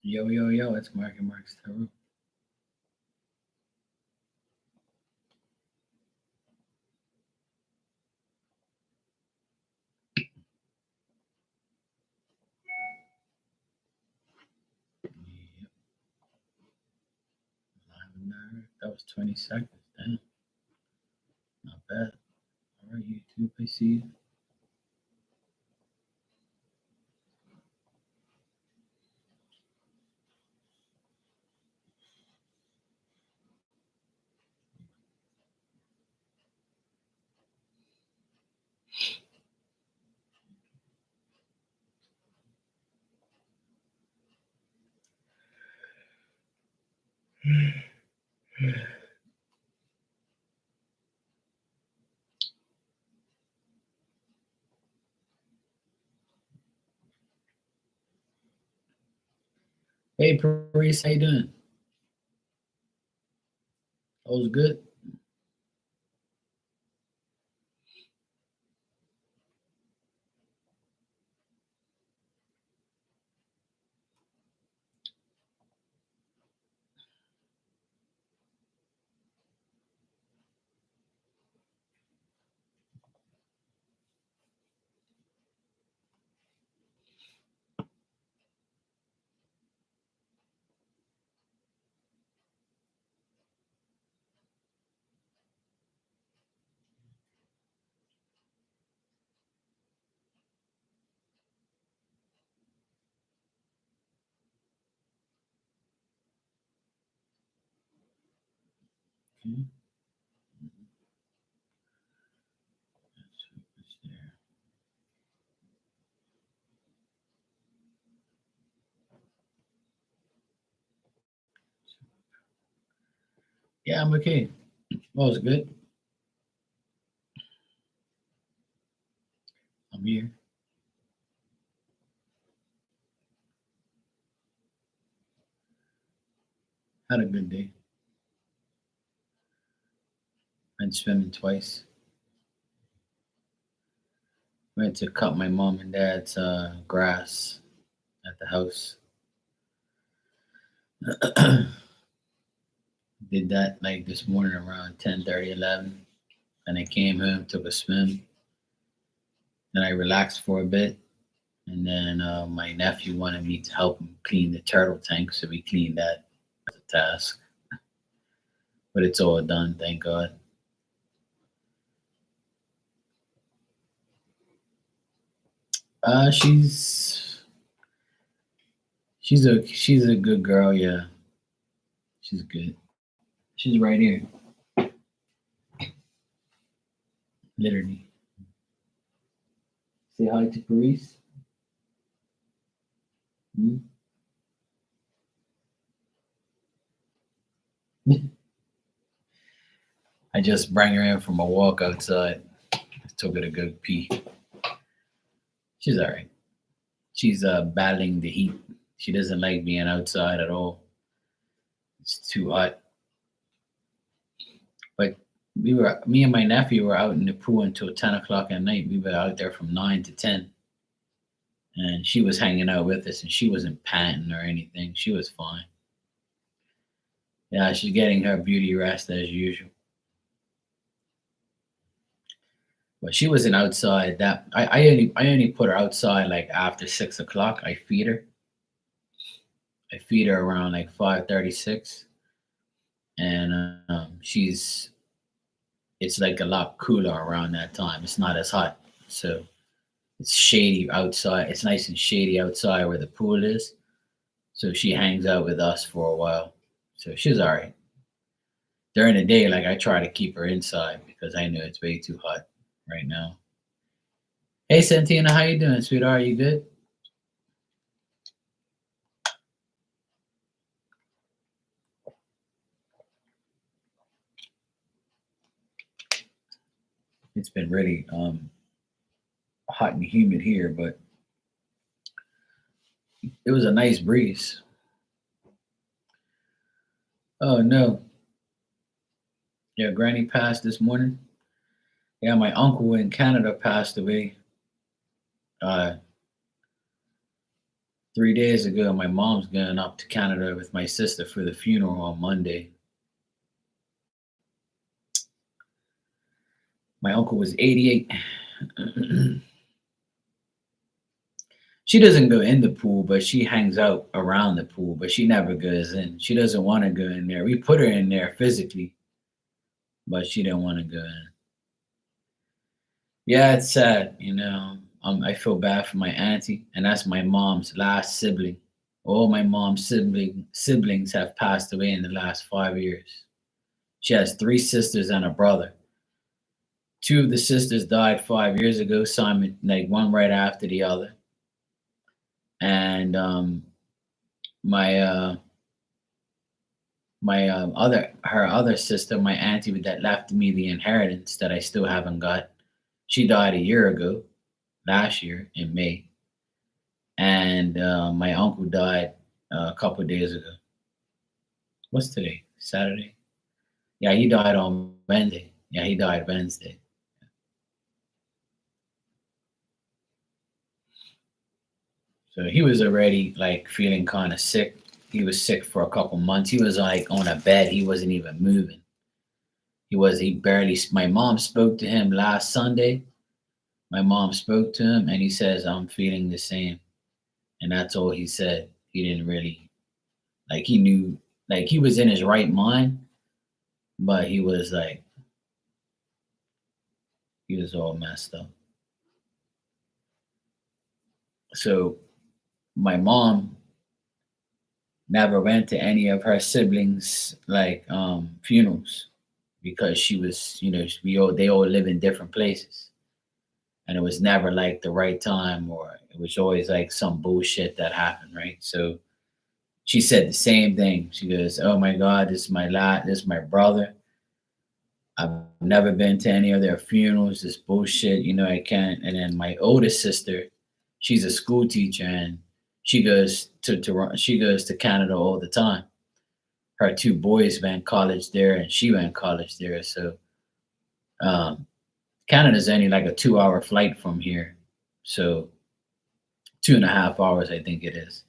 Yo, yo, yo, it's Mark and Mark's Tarot. Yep, live and direct. That was 20 seconds. Damn, not bad. All right, YouTube, I see you. Hey, Paris, how you doing? All's good? Okay. Let's see what's there. Yeah, I'm okay. All's good. I'm here. Had a good day. Went swimming twice. Went to cut my mom and dad's grass at the house. Did that like this morning around 10:30, 11. And I came home, took a swim. Then I relaxed for a bit. And then my nephew wanted me to help him clean the turtle tank. So we cleaned that as a task. But it's all done, thank God. She's a good girl, yeah. She's good. She's right here, literally. Say hi to Paris. Hmm? I just bring her in from a walk outside. Took her to go pee. She's all right. She's battling the heat. She doesn't like being outside at all. It's too hot. But me and my nephew were out in the pool until 10 o'clock at night. We were out there from 9 to 10, and she was hanging out with us, and she wasn't panting or anything. She was fine. Yeah, she's getting her beauty rest as usual. But she wasn't outside. That I only put her outside like after 6 o'clock. I feed her. I feed her around like 5:36, and she's it's like a lot cooler around that time. It's not as hot, so it's shady outside. It's nice and shady outside where the pool is. So she hangs out with us for a while. So she's all right. During the day, like I try to keep her inside because I know it's way too hot right now. Hey Santina, how you doing, sweetheart? You good? It's been really hot and humid here, but it was a nice breeze. Oh no. Yeah, Granny passed this morning. Yeah, my uncle in Canada passed away. Uh 3 days ago, my mom's going up to Canada with my sister for the funeral on Monday. My uncle was 88. She doesn't go in the pool, but she hangs out around the pool, but she never goes in. She doesn't want to go in there. We put her in there physically, but she didn't want to go in. Yeah, it's sad, you know. I feel bad for my auntie, and that's my mom's last sibling. All my mom's siblings have passed away in the last 5 years. She has three sisters and a brother. Two of the sisters died 5 years ago, Simon, like one right after the other. And my other her other sister, my auntie that left me the inheritance that I still haven't got. She died a year ago, last year in May, and my uncle died a couple of days ago. What's today? Saturday? Yeah, he died on Wednesday. Yeah, he died Wednesday. So he was already like feeling kind of sick. He was sick for a couple months. He was like on a bed. He wasn't even moving. He barely. My mom spoke to him last Sunday. My mom spoke to him and he says, I'm feeling the same. And that's all he said. He didn't really, like, he knew, like, he was in his right mind, but he was all messed up. So my mom never went to any of her siblings, like, funerals because she was, they all live in different places. And it was never like the right time, or it was always like some bullshit that happened, right? So she said the same thing. She goes, "Oh my God, this is my brother. I've never been to any of their funerals. This bullshit, I can't." And then my oldest sister, she's a school teacher, and she goes to Canada all the time. Her two boys went college there, and she went college there. So um, Canada's only like a 2 hour flight from here, so 2.5 hours, I think it is.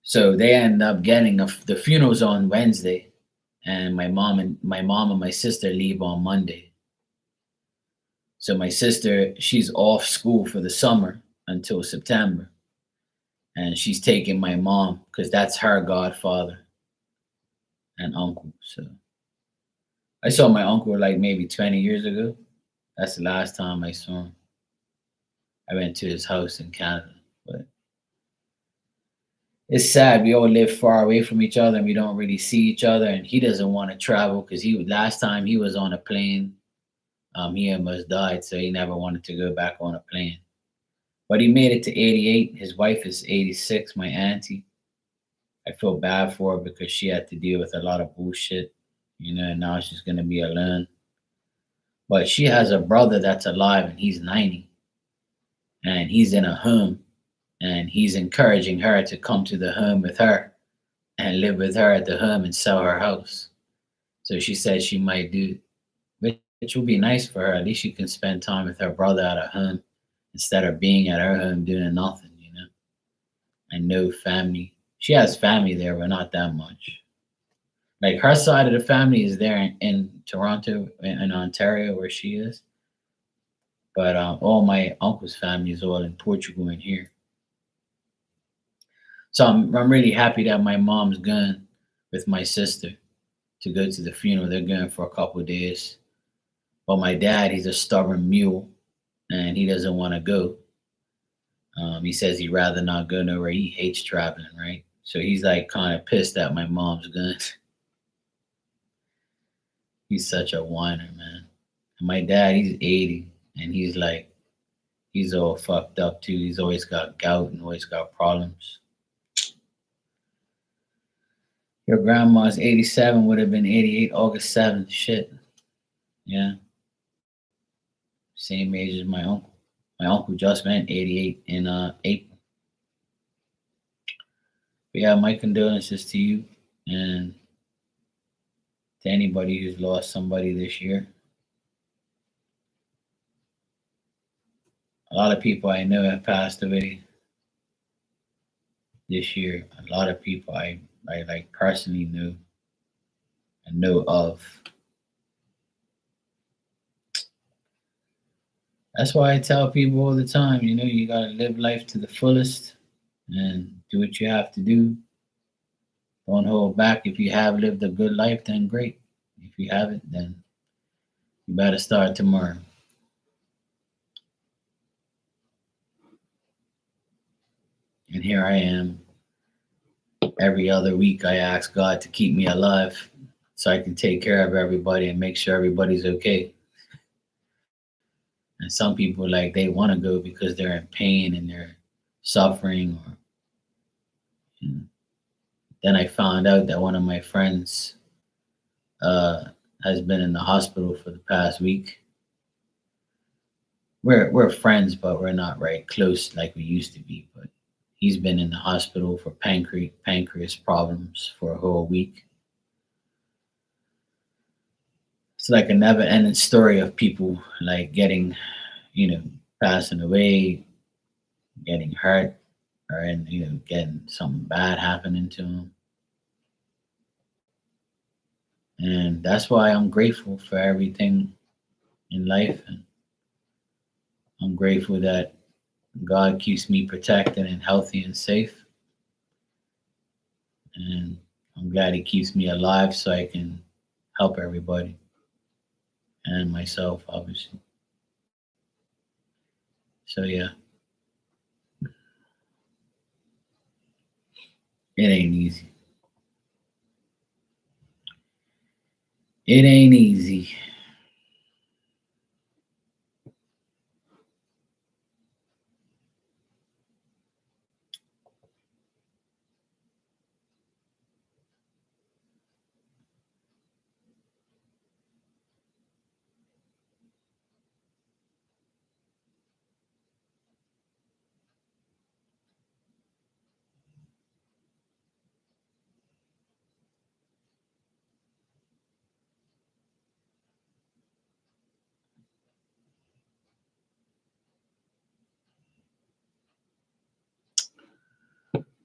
So they end up getting the funerals on Wednesday, and my mom and my sister leave on Monday. So my sister, she's off school for the summer until September, and she's taking my mom because that's her godfather and uncle. So I saw my uncle like maybe 20 years ago. That's the last time I saw him. I went to his house in Canada, but it's sad. We all live far away from each other and we don't really see each other. And he doesn't want to travel because last time he was on a plane, he almost died, so he never wanted to go back on a plane. But he made it to 88. His wife is 86, my auntie. I feel bad for her because she had to deal with a lot of bullshit, and now she's gonna be alone. But she has a brother that's alive and he's 90, and he's in a home, and he's encouraging her to come to the home with her and live with her at the home and sell her house. So she said she might do, which will be nice for her. At least she can spend time with her brother at her home instead of being at her home doing nothing. And no family. She has family there, but not that much. Like her side of the family is there in Toronto, in Ontario, where she is. But all my uncle's family is all in Portugal and here. So I'm really happy that my mom's going with my sister to go to the funeral. They're going for a couple of days. But my dad, he's a stubborn mule, and he doesn't want to go. He says he'd rather not go nowhere. He hates traveling, right? So he's like kind of pissed that my mom's going. He's such a whiner, man. And my dad, he's 80, and he's all fucked up too. He's always got gout and always got problems. Your grandma's 87, would have been 88 August 7th. Shit. Yeah. Same age as my uncle. My uncle just went 88 in April. But yeah, my condolences to you and to anybody who's lost somebody this year. A lot of people I know have passed away. this year. A lot of people I like personally knew and know of. That's why I tell people all the time, you gotta live life to the fullest and do what you have to do. Don't hold back. If you have lived a good life, then great. If you haven't, then you better start tomorrow. And here I am. Every other week, I ask God to keep me alive so I can take care of everybody and make sure everybody's okay. And some people, like, they want to go because they're in pain and they're suffering. Or you know. Then I found out that one of my friends uh, has been in the hospital for the past week. We're friends, but we're not right close like we used to be. But he's been in the hospital for pancreas problems for a whole week. It's like a never ending story of people like getting, you know, passing away, getting hurt, or getting something bad happening to them. And that's why I'm grateful for everything in life, and I'm grateful that God keeps me protected and healthy and safe. And I'm glad He keeps me alive so I can help everybody and myself, obviously. So yeah, it ain't easy. It ain't easy.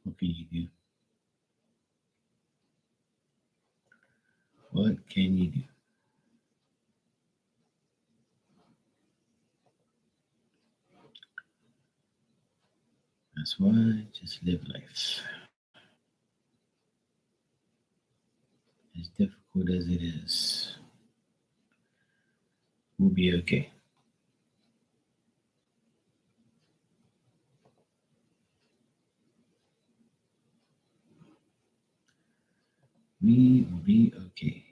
What can you do? What can you do? That's why just live life. As difficult as it is, we'll be okay. We will be okay.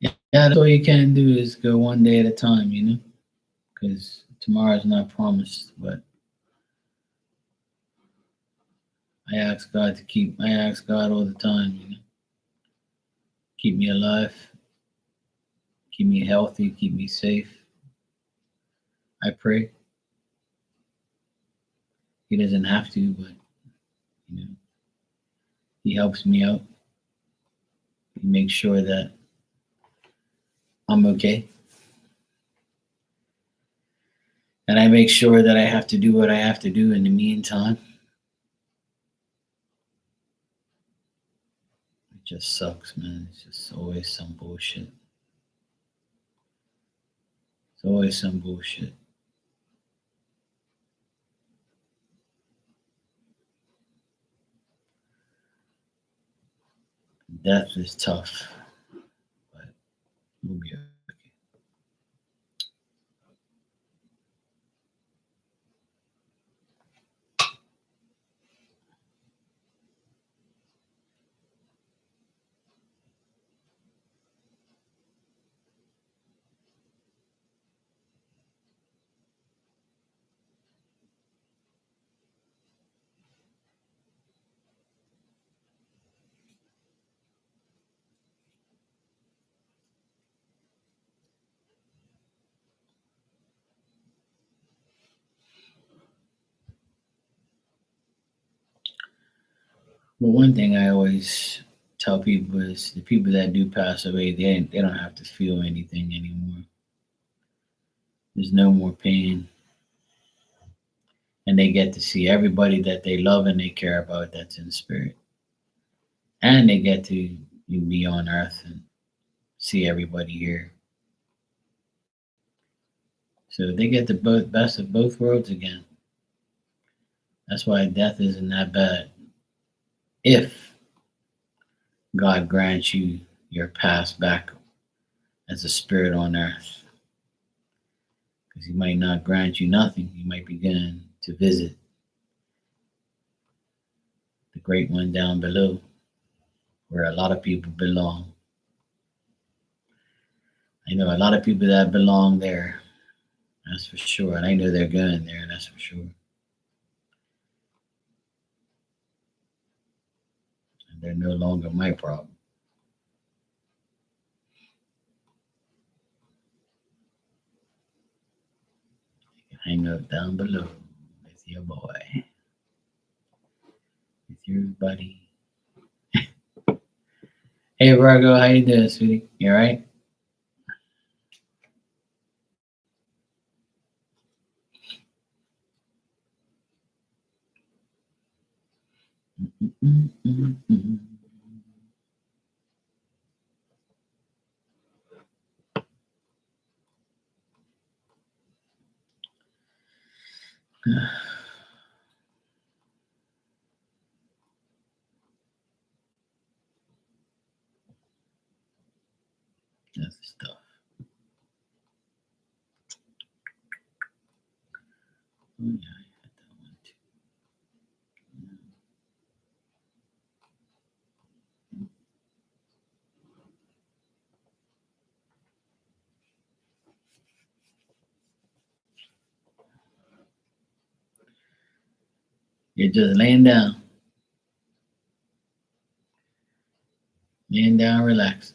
Yeah, that's all you can do is go one day at a time, because tomorrow's not promised. But I ask God all the time, keep me alive, keep me healthy, keep me safe. I pray. He doesn't have to, but you know, He helps me out. He makes sure that I'm okay, and I make sure that I have to do what I have to do in the meantime. It just sucks, man. It's just always some bullshit. It's always some bullshit. Death is tough, but we'll be okay. Well, one thing I always tell people is the people that do pass away, they don't have to feel anything anymore. There's no more pain, and they get to see everybody that they love and they care about that's in spirit, and they get to be on earth and see everybody here. So they get the best of both worlds again. That's why death isn't that bad. If God grants you your past back as a spirit on earth, because He might not grant you nothing. You might begin to visit the great one down below, where a lot of people belong. I know a lot of people that belong there, that's for sure. And I know they're going there, that's for sure. And they're no longer my problem. You can hang out down below with your boy, with your buddy. Hey Virgo, how you doing, sweetie? You alright? That's the stuff. Oh yeah, I had that one too. You're just laying down, relax.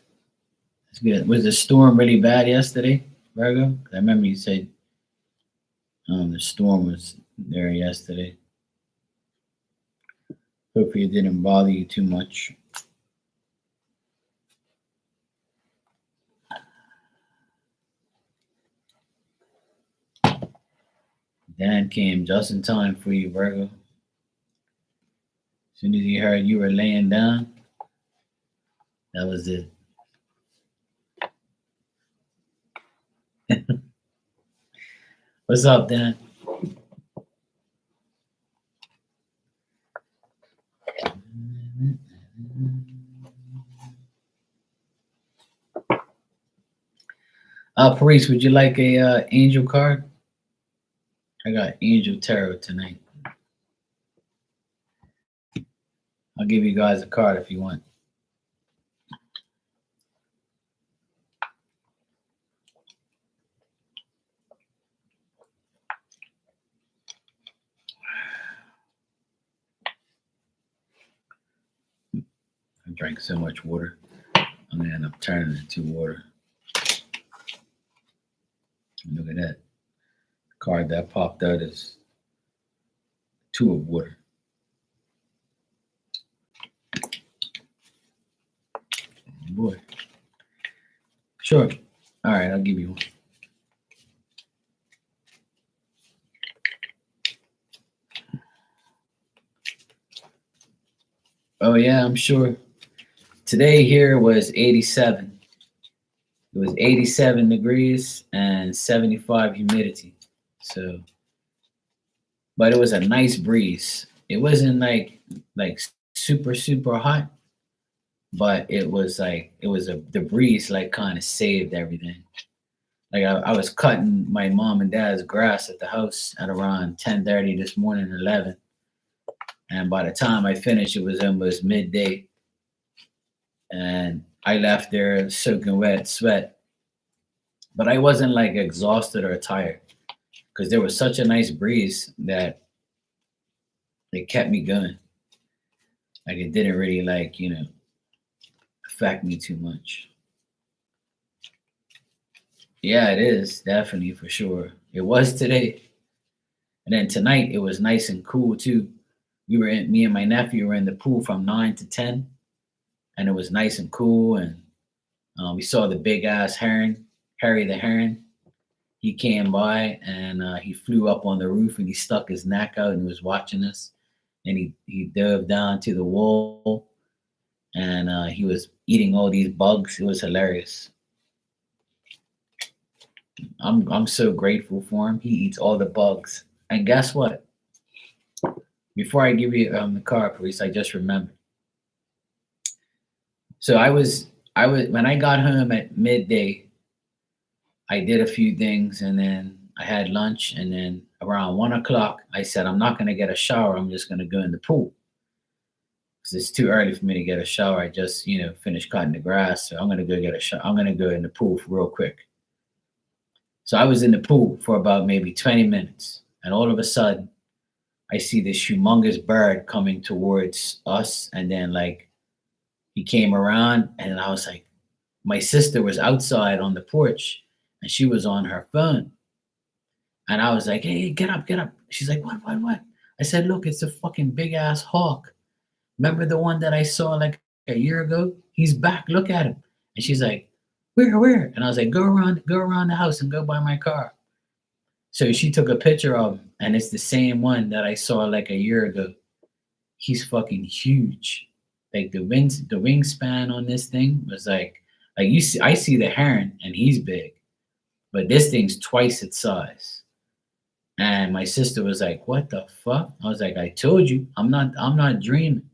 That's good. Was the storm really bad yesterday, Virgo? I remember you said the storm was there yesterday. Hopefully it didn't bother you too much. Dan came just in time for you, Virgo. As soon as he heard you were laying down, that was it. What's up, Dan? Paris, would you like a angel card? I got Angel Tarot tonight. I'll give you guys a card if you want. I drank so much water, I'm gonna end up turning it into water. Look at that. The card that popped out is two of water. Boy. Sure. All right, I'll give you one. Oh yeah, I'm sure. Today here was 87. It was 87 degrees and 75 humidity. So, but it was a nice breeze. It wasn't like super hot, but it was the breeze like kind of saved everything. Like I was cutting my mom and dad's grass at the house at around 10:30 this morning, 11, and by the time I finished, it was almost midday, and I left there soaking wet, sweat, but I wasn't like exhausted or tired because there was such a nice breeze that it kept me going. Like it didn't really affect me too much. Yeah, it is definitely for sure. It was today, and then tonight it was nice and cool too. Me and my nephew were in the pool from 9 to 10, and it was nice and cool. And we saw the big ass heron, Harry the heron. He came by and he flew up on the roof and he stuck his neck out and he was watching us. And he dove down to the wall and he was eating all these bugs. It was hilarious. I'm so grateful for him. He eats all the bugs. And guess what? Before I give you the car, police, I just remembered. So I was when I got home at midday, I did a few things and then I had lunch and then around 1 o'clock I said I'm not gonna get a shower, I'm just gonna go in the pool. Because it's too early for me to get a shower. I just, finished cutting the grass. So I'm gonna go get a shower. I'm gonna go in the pool real quick. So I was in the pool for about maybe 20 minutes, and all of a sudden I see this humongous bird coming towards us, and then like he came around, and I was like, my sister was outside on the porch, and she was on her phone, and I was like, hey, get up, get up. She's like, what? I said, look, it's a fucking big ass hawk. Remember the one that I saw like a year ago? He's back. Look at him. And she's like, where? And I was like, go around the house and go by my car. So she took a picture of him, and it's the same one that I saw like a year ago. He's fucking huge. Like the wingspan on this thing was like you see, I see the heron and he's big, but this thing's twice its size. And my sister was like, "What the fuck?" I was like, "I told you, I'm not dreaming.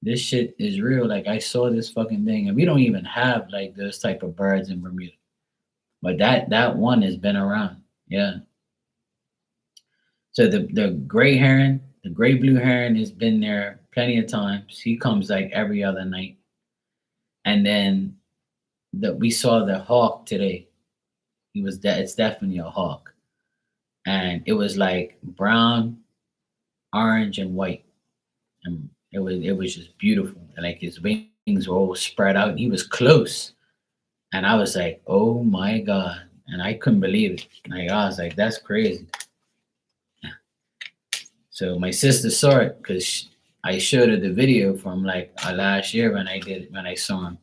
This shit is real. Like I saw this fucking thing, and we don't even have like those type of birds in Bermuda, but that one has been around. Yeah. So the gray heron, the gray blue heron, has been there plenty of times. He comes like every other night, and then we saw the hawk today. It's definitely a hawk, and it was like brown, orange, and white, and it was just beautiful. And like his wings were all spread out. He was close, and I was like, oh my god, and I couldn't believe it. Like I was like, that's crazy. So my sister saw it because I showed her the video from like last year when I saw him,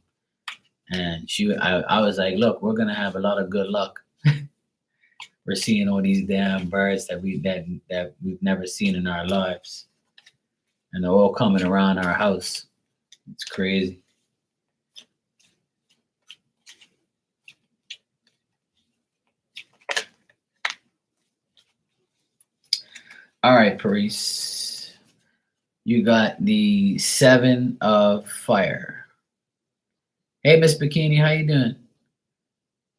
and I was like, look, we're gonna have a lot of good luck. We're seeing all these damn birds that we've never seen in our lives, and they're all coming around our house. It's crazy. All right, Paris. You got the Seven of Fire. Hey, Miss Bikini, how you doing?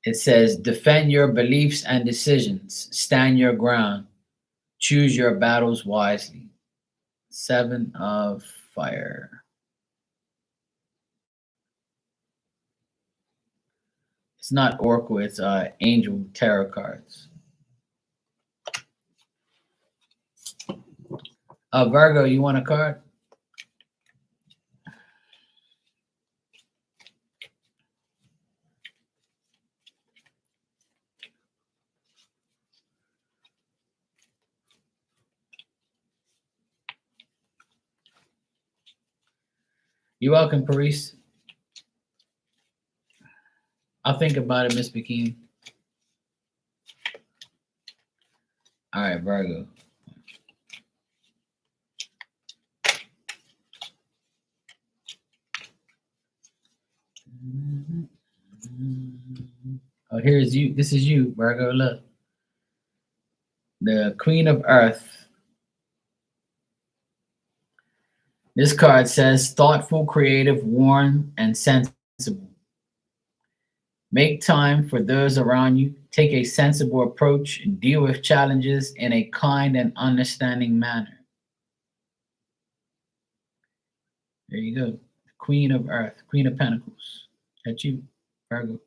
It says, defend your beliefs and decisions. Stand your ground. Choose your battles wisely. Seven of Fire. It's not Oracle, it's Angel Tarot cards. Virgo, you want a card? You're welcome, Paris. I'll think about it, Miss Bikini. All right, Virgo. Oh, here's you. This is you, Virgo. Look. The Queen of Earth. This card says thoughtful, creative, warm, and sensible. Make time for those around you. Take a sensible approach and deal with challenges in a kind and understanding manner. There you go. Queen of Earth, Queen of Pentacles. That's you, Virgo.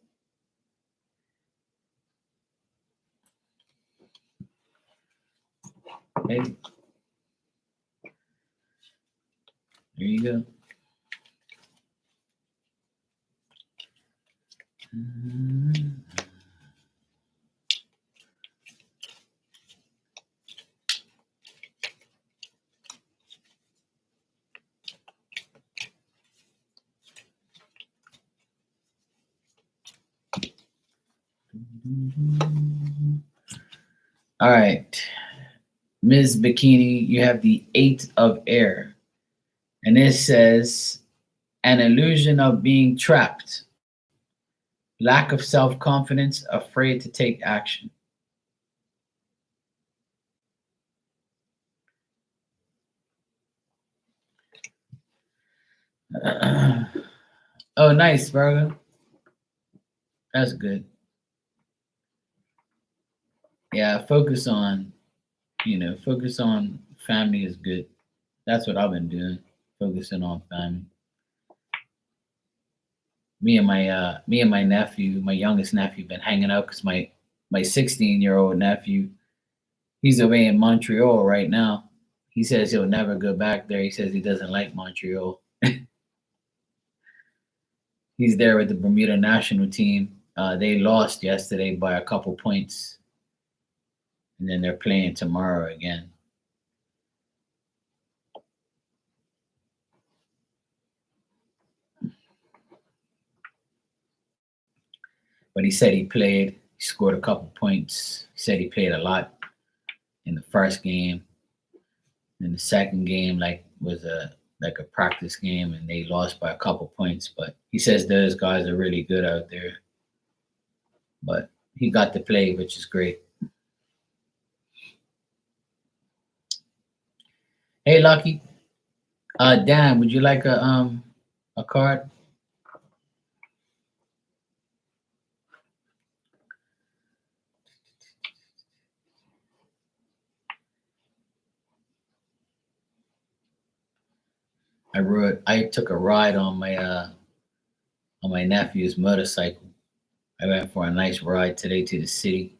Hey. There you go. All right. Ms. Bikini, you have the Eight of Air. And it says an illusion of being trapped, lack of self confidence, afraid to take action. Oh, nice, Virgo. That's good. Yeah, focus on family is good. That's what I've been doing, focusing on family. Me and my nephew, my youngest nephew, been hanging out because my 16-year-old nephew, he's away in Montreal right now. He says he'll never go back there. He says he doesn't like Montreal. He's there with the Bermuda national team. They lost yesterday by a couple points, and then they're playing tomorrow again. But he said he scored a couple points. He said he played a lot in the first game. In the second game, was a practice game, and they lost by a couple points. But he says those guys are really good out there. But he got to play, which is great. Hey, Lucky. Dan, would you like a card? I took a ride on my nephew's motorcycle. I went for a nice ride today to the city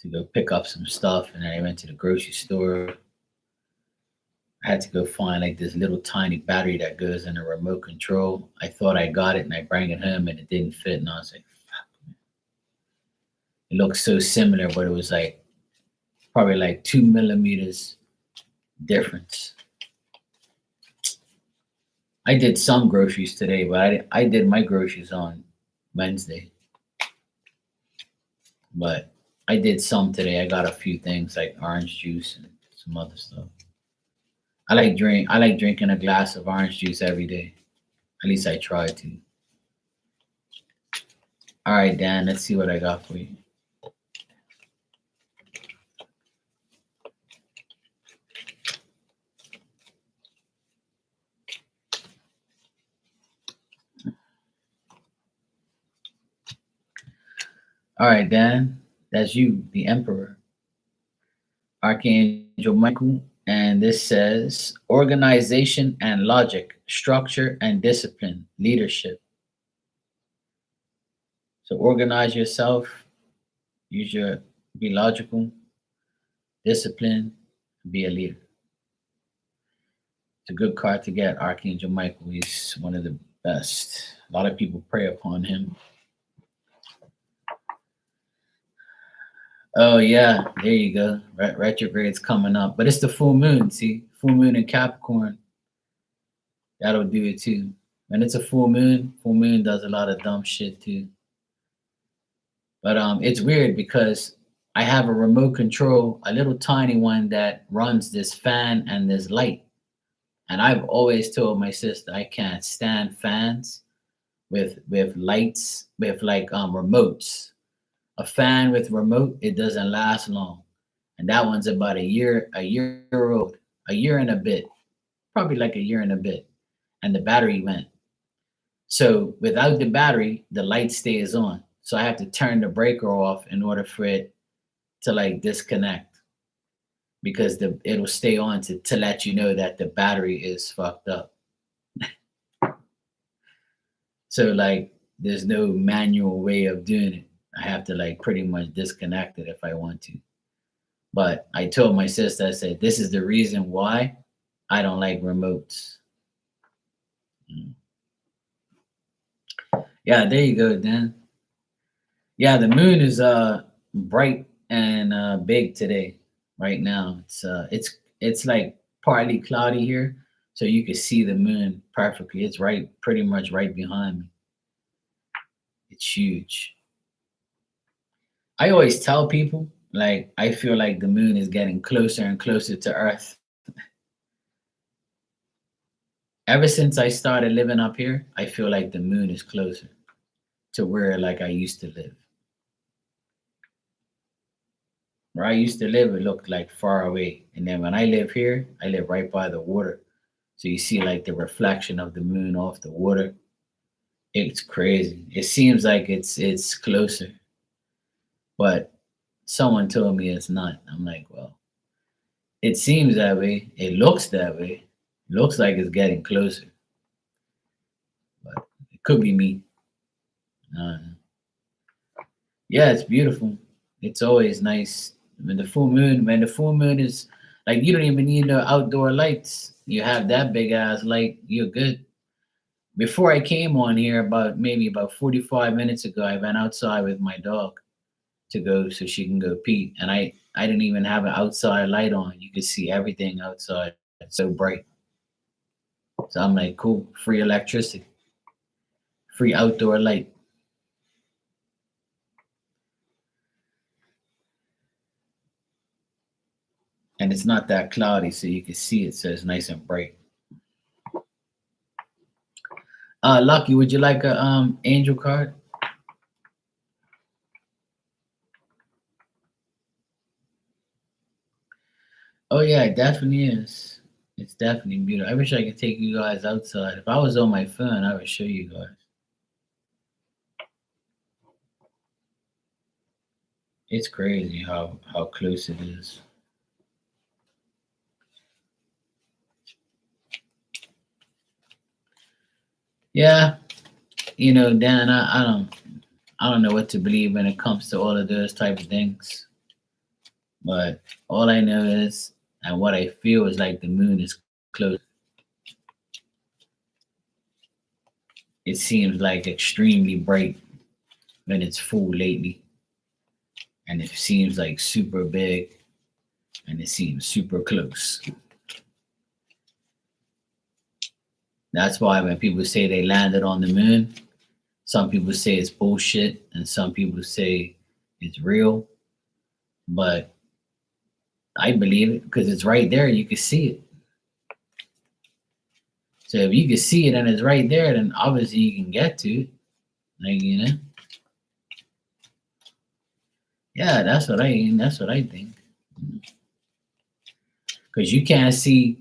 to go pick up some stuff, and then I went to the grocery store. I had to go find like this little tiny battery that goes in a remote control. I thought I got it, and I bring it home, and it didn't fit, and I was like, "Fuck." It looked so similar, but it was like probably like 2 millimeters difference. I did some groceries today, but I did my groceries on Wednesday. But I did some today. I got a few things like orange juice and some other stuff. I like drinking a glass of orange juice every day. At least I try to. All right, Dan, let's see what I got for you. All right, Dan, that's you, the Emperor. Archangel Michael, and this says organization and logic, structure and discipline, leadership. So organize yourself, use your be logical, discipline, be a leader. It's a good card to get. Archangel Michael, he's one of the best. A lot of people pray upon him. Oh yeah, there you go. Retrograde's coming up, but it's the full moon. See, full moon in Capricorn. That'll do it too. When it's a full moon does a lot of dumb shit too. But it's weird because I have a remote control, a little tiny one that runs this fan and this light. And I've always told my sister I can't stand fans with lights with like remotes. A fan with remote, it doesn't last long. And that one's about a year old, a year and a bit, probably like a year and a bit. And the battery went. So without the battery, the light stays on. So I have to turn the breaker off in order for it to like disconnect because it'll stay on to let you know that the battery is fucked up. So like there's no manual way of doing it. I have to like pretty much disconnect it if I want to. But I told my sister, I said, this is the reason why I don't like remotes. Mm. Yeah, there you go, Dan. Yeah, the moon is bright and big today. Right now, it's like partly cloudy here, so you can see the moon perfectly. It's right, pretty much right behind me. It's huge. I always tell people, like, I feel like the moon is getting closer and closer to Earth. Ever since I started living up here, I feel like the moon is closer to where like I used to live. Where I used to live, it looked like far away. And then when I live here, I live right by the water. So you see like the reflection of the moon off the water. It's crazy. It seems like it's closer, but someone told me it's not. I'm like, well, it seems that way. It looks that way. Looks like it's getting closer, but it could be me. Uh, yeah, it's beautiful. It's always nice when the full moon. When the full moon is like you don't even need the outdoor lights. You have that big ass light. You're good. Before I came on here, about 45 minutes ago, I went outside with my dog to go so she can go pee, and I didn't even have an outside light on. You could see everything outside. It's so bright. So I'm like, cool, free electricity, free outdoor light. And it's not that cloudy, so you can see it. So it's nice and bright. Lucky, would you like a angel card? Oh yeah, it definitely is. It's definitely beautiful. I wish I could take you guys outside. If I was on my phone, I would show you guys. It's crazy how close it is. Yeah, Dan, I don't know what to believe when it comes to all of those type of things. But all I know is, and what I feel is like the moon is close. It seems like extremely bright when it's full lately, and it seems like super big, and it seems super close. That's why when people say they landed on the moon, some people say it's bullshit, and some people say it's real. But I believe it because it's right there. You can see it. So if you can see it and it's right there, then obviously you can get to it. Like yeah, that's what I think. Because you can't see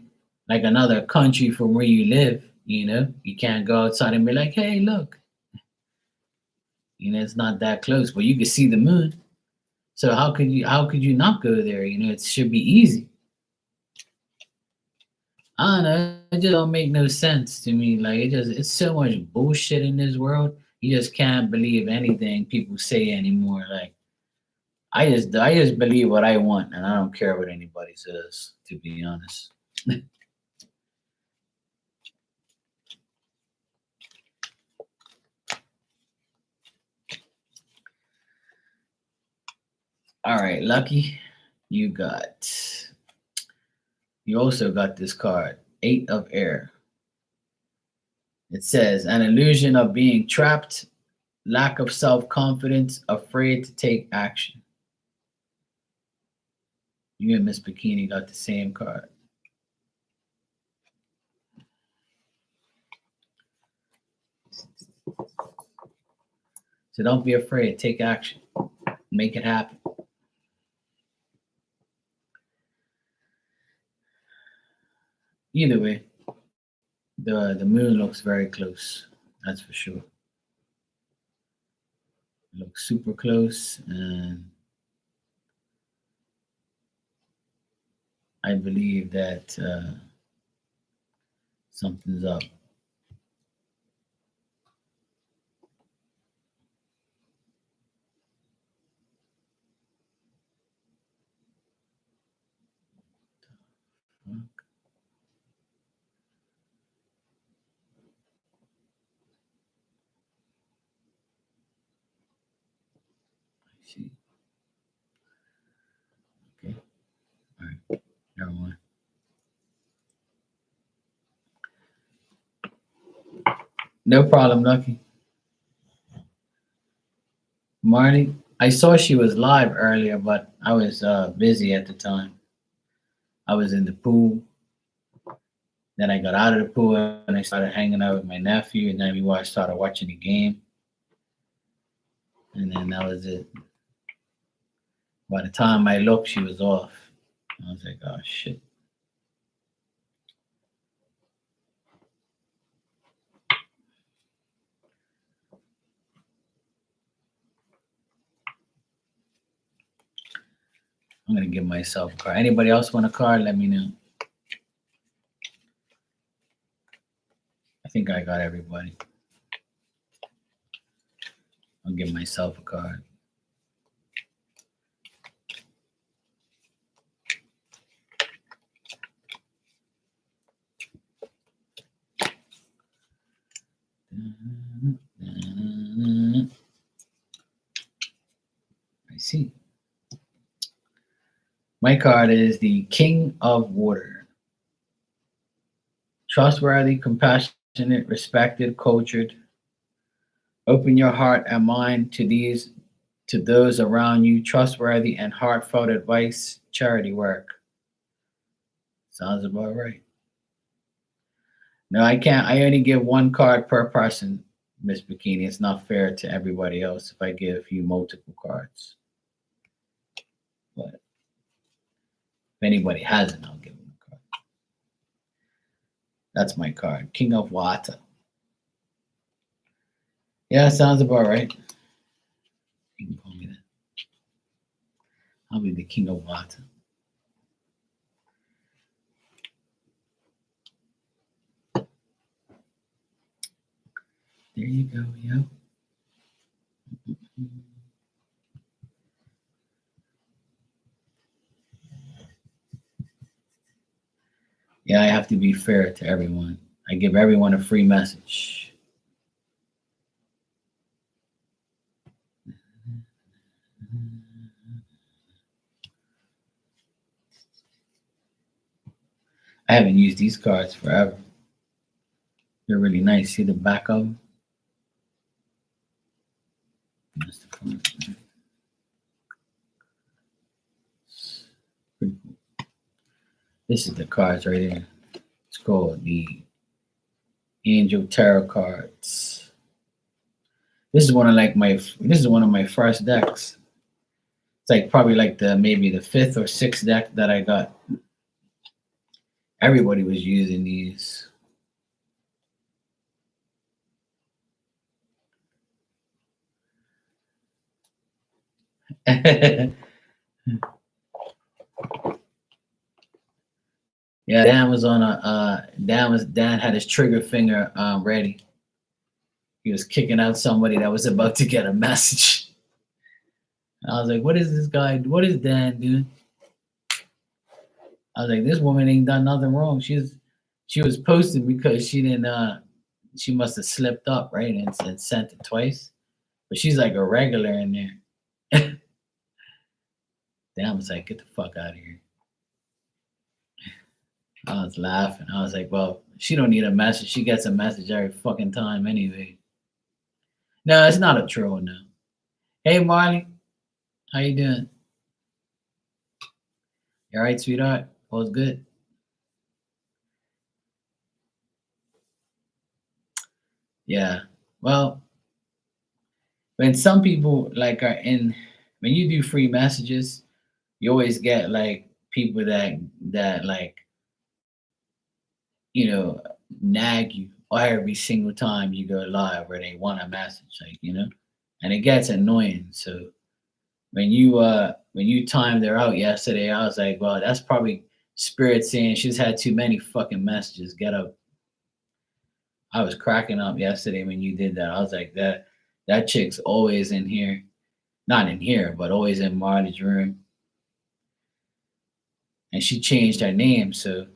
like another country from where you live. You can't go outside and be like, hey, look. It's not that close, but you can see the moon. So how could you not go there? It should be easy. I don't know. It just don't make no sense to me. Like it's so much bullshit in this world. You just can't believe anything people say anymore. Like I just believe what I want, and I don't care what anybody says. To be honest. All right, Lucky, you got. You also got this card, Eight of Air. It says an illusion of being trapped, lack of self confidence, afraid to take action. You and Miss Bikini got the same card. So don't be afraid. Take action. Make it happen. Either way, the moon looks very close. That's for sure. It looks super close, and I believe that something's up. Let's see. Okay. All right. Never mind. No problem, Lucky. Marty, I saw she was live earlier, but I was busy at the time. I was in the pool. Then I got out of the pool and I started hanging out with my nephew. And then started watching the game. And then that was it. By the time I looked, she was off. I was like, oh shit. I'm gonna give myself a card. Anybody else want a card? Let me know. I think I got everybody. I'll give myself a card. I see. My card is the King of Water. Trustworthy, compassionate, respected, cultured. Open your heart and mind to those around you. Trustworthy and heartfelt advice, charity work. Sounds about right. No, I can't. I only give one card per person, Miss Bikini. It's not fair to everybody else if I give you multiple cards. But if anybody has it, I'll give them a card. That's my card, King of Water. Yeah, sounds about right. You can call me that. I'll be the King of Water. There you go, yo. Yeah, I have to be fair to everyone. I give everyone a free message. I haven't used these cards forever. They're really nice. See the back of them? That's the front. Pretty cool. This is the cards right here. It's called the Angel Tarot cards. This is one of my first decks. It's like probably like maybe the fifth or sixth deck that I got. Everybody was using these. Yeah, Dan was on a Dan had his trigger finger ready. He was kicking out somebody that was about to get a message. I was like, what is this guy? What is Dan doing? I was like, this woman ain't done nothing wrong. She was posted because she didn't she must have slipped up, right? And sent it twice. But she's like a regular in there. Dan was like, get the fuck out of here. I was laughing. I was like, well, she don't need a message. She gets a message every fucking time anyway. No, it's not a troll, no. Hey Marley, how you doing? You alright, sweetheart? All's good? Yeah. Well, when some people like are in when you do free messages, you always get like people that like, you know, nag you every single time you go live where they want a message, like, you know, and it gets annoying. So when you timed her out yesterday, I was like, well, that's probably Spirit saying she's had too many fucking messages. Get up. I was cracking up yesterday when you did that. I was like, that chick's always in here. Not in here, but always in Marty's room. And she changed her name, so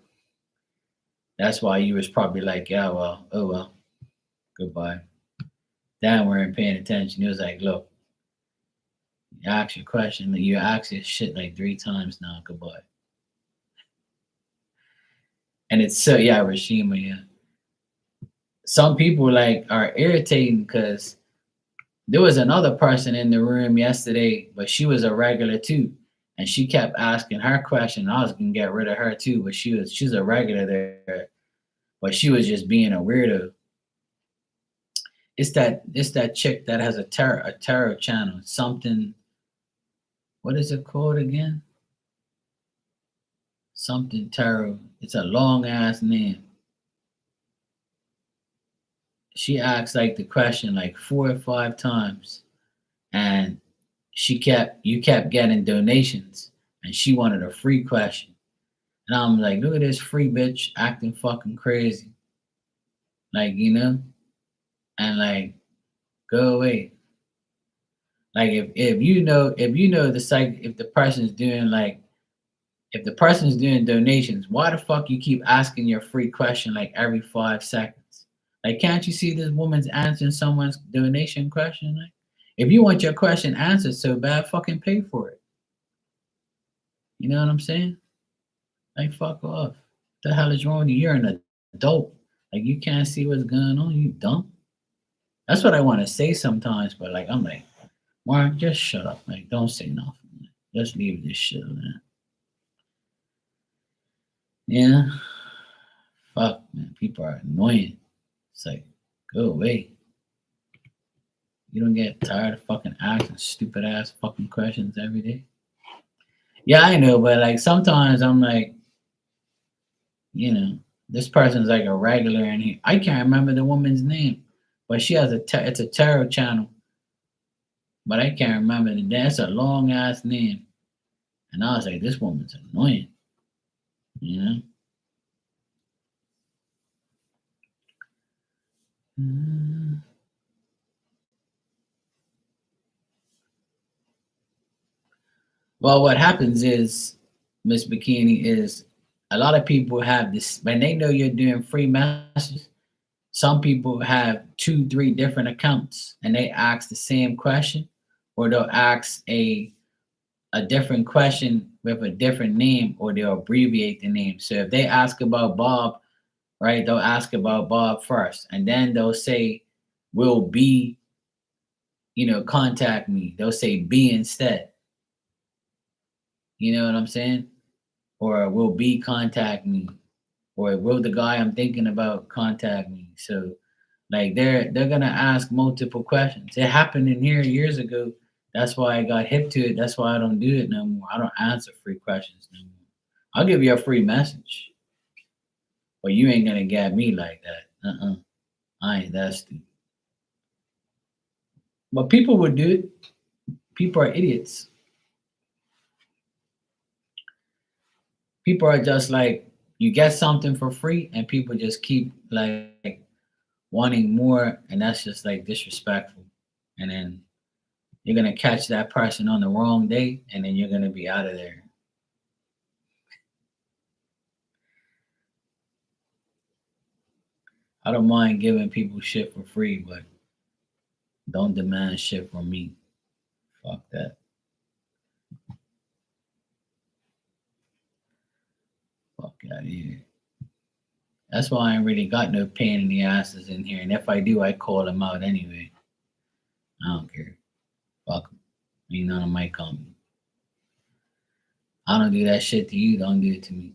that's why you was probably like, yeah, well, oh well, goodbye. Dan weren't paying attention. He was like, look, you asked your question, you asked this shit like 3 times now, goodbye. And it's so yeah, Rashima, yeah. Some people like are irritating because There was another person in the room yesterday, but she was a regular too. And she kept asking her question. I was gonna get rid of her too, but she's a regular there. But she was just being a weirdo. It's that chick that has a tarot channel. Something, what is it called again? Something tarot. It's a long ass name. She asked like the question like 4 or 5 times, and you kept getting donations, and she wanted a free question. And I'm like, look at this free bitch acting fucking crazy. Like, and like, go away. Like if you know the psych if the person's doing like if the person's doing donations, why the fuck you keep asking your free question like every 5 seconds? Like, can't you see this woman's answering someone's donation question? Like, if you want your question answered so bad, fucking pay for it. You know what I'm saying? Like, fuck off. The hell is wrong with you? You're an adult. Like, you can't see what's going on. You dumb. That's what I want to say sometimes, but like, I'm like, Mark, just shut up. Like, don't say nothing. Like, just leave this shit alone. Yeah. Fuck, man. People are annoying. It's like, go away. You don't get tired of fucking asking stupid ass fucking questions every day. Yeah, I know, but like sometimes I'm like, you know, this person's like a regular in here. I can't remember the woman's name, but she has it's a tarot channel, but I can't remember the that's a long ass name. And I was like, this woman's annoying, you know? Mm. Well, what happens is, Miss Bikini, is a lot of people have this when they know you're doing free messages. Some people have 2, 3 different accounts and they ask the same question, or they'll ask a different question with a different name, or they'll abbreviate the name. So if they ask about Bob, right, they'll ask about Bob first, and then they'll say, "Will B, contact me?" They'll say B instead. You know what I'm saying? Or will B contact me? Or will the guy I'm thinking about contact me? So like they're gonna ask multiple questions. It happened in here years ago. That's why I got hip to it. That's why I don't do it no more. I don't answer free questions no more. I'll give you a free message, but you ain't gonna get me like that. I ain't that stupid. But people would do it. People are idiots. People are just like, you get something for free, and people just keep like wanting more, and that's just like disrespectful. And then you're gonna catch that person on the wrong day, and then you're gonna be out of there. I don't mind giving people shit for free, but don't demand shit from me. Fuck that. Fuck out of here. That's why I ain't really got no pain in the asses in here. And if I do, I call them out anyway. I don't care. Fuck them. Ain't none of my company. I don't do that shit to you. Don't do it to me.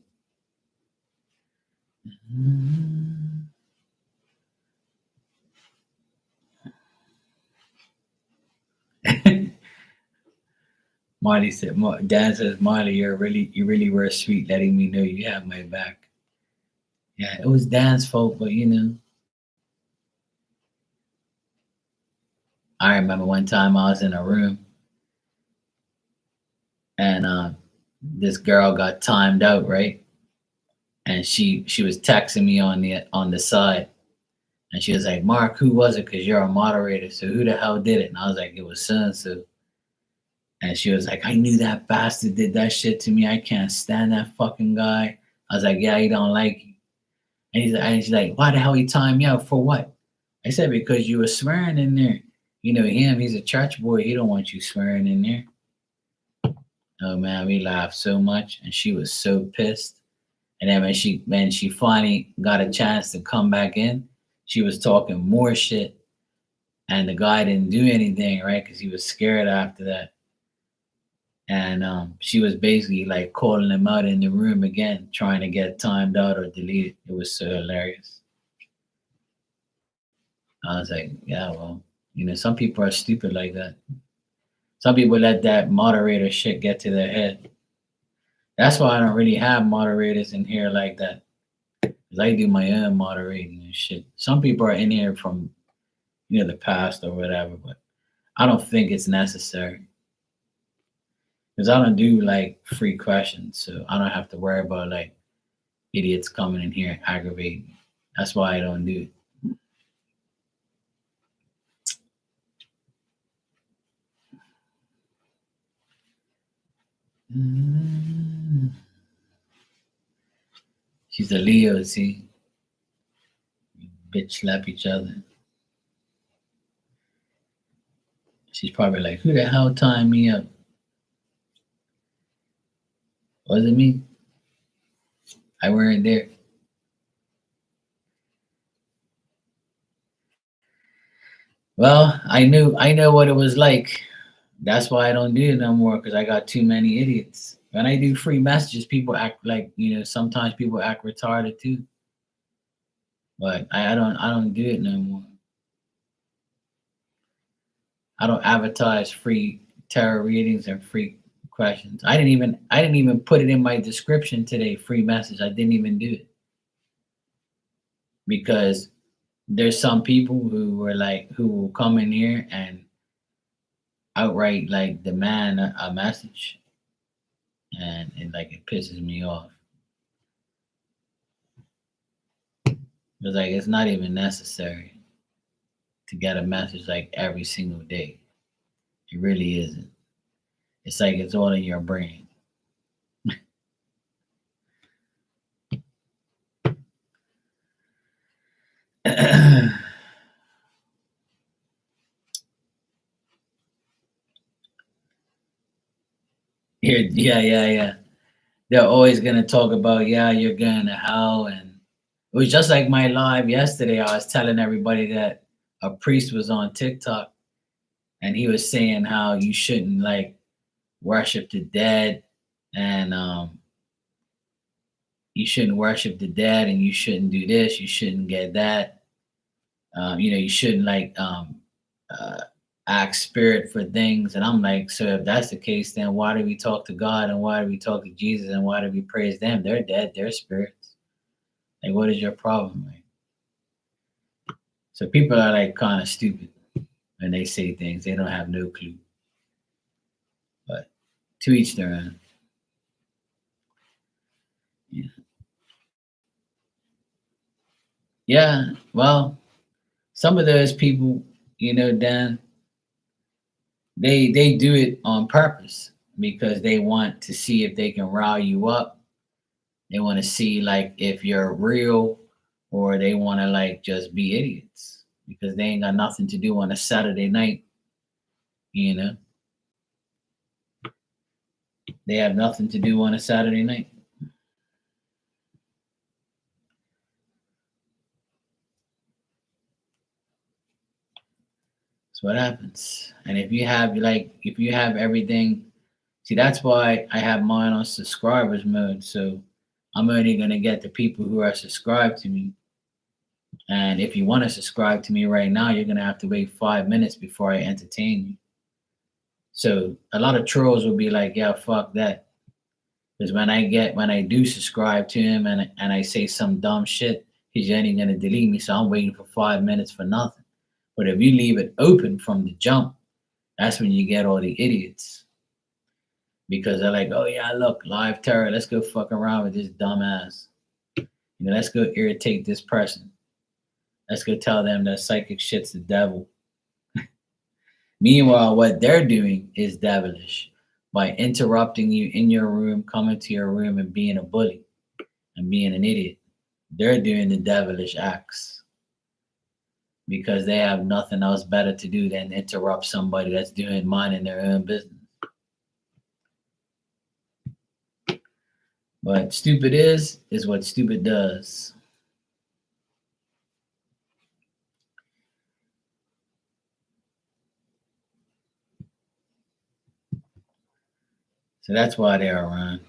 Marty said, Dan says, Marty, you really were sweet letting me know you have my back. Yeah, it was Dan's fault, but I remember one time I was in a room, and this girl got timed out, right? And she was texting me on the side, and she was like, Mark, who was it? Because you're a moderator, so who the hell did it? And I was like, it was so and so. And she was like, I knew that bastard did that shit to me. I can't stand that fucking guy. I was like, yeah, he don't like you. And she's like, why the hell he timed me out for what? I said, because you were swearing in there. You know him, he's a church boy. He don't want you swearing in there. Oh man, we laughed so much, and she was so pissed. And then when she finally got a chance to come back in, she was talking more shit. and the guy didn't do anything, right? Because he was scared after that. And she was basically like calling him out in the room again, trying to get timed out or deleted. It was so hilarious. I was like, yeah, well, some people are stupid like that. Some people let that moderator shit get to their head. That's why I don't really have moderators in here like that. Because I do my own moderating and shit. Some people are in here from, the past or whatever, but I don't think it's necessary. Because I don't do like free questions. So I don't have to worry about like idiots coming in here and aggravating me. That's why I don't do it. She's a Leo, see? Bitch slap each other. She's probably like, who the hell tying me up? Was it me? I weren't there. Well, I know what it was like. That's why I don't do it no more because I got too many idiots. When I do free messages, people act like, sometimes people act retarded too. But I don't do it no more. I don't advertise free tarot readings and free questions. I didn't even put it in my description today, free message. I didn't even do it. Because there's some people who will come in here and outright like demand a message, and it pisses me off. It's like it's not even necessary to get a message like every single day. It really isn't. It's like it's all in your brain. Yeah. They're always gonna talk about, yeah, you're going to hell, and it was just like my live yesterday. I was telling everybody that a priest was on TikTok, and he was saying how you shouldn't like worship the dead, and you shouldn't worship the dead, and you shouldn't do this, you shouldn't get that. You shouldn't uh, ask spirit for things. And I'm like, so if that's the case, then why do we talk to God and why do we talk to Jesus and why do we praise them? They're dead, they're spirits. Like, what is your problem? Like, so people are like kind of stupid when they say things. They don't have no clue. But to each their own. Yeah. Yeah. Well, some of those people, Dan, they do it on purpose because they want to see if they can rile you up. They want to see like if you're real, or they want to like just be idiots because they ain't got nothing to do on a Saturday night. You know, they have nothing to do on a Saturday night. That's what happens. And if you have everything, see, that's why I have mine on subscribers mode. So I'm only gonna get the people who are subscribed to me. And if you want to subscribe to me right now, you're gonna have to wait 5 minutes before I entertain you. So a lot of trolls will be like, yeah, fuck that. Because when I do subscribe to him and I say some dumb shit, he's only gonna delete me. So I'm waiting for 5 minutes for nothing. But if you leave it open from the jump, that's when you get all the idiots. Because they're like, oh yeah, look, live terror, let's go fuck around with this dumbass. Let's go irritate this person. Let's go tell them that psychic shit's the devil. Meanwhile, what they're doing is devilish by interrupting you in your room, coming to your room and being a bully and being an idiot. They're doing the devilish acts because they have nothing else better to do than interrupt somebody that's doing minding their own business. But stupid is what stupid does. So that's why they're around.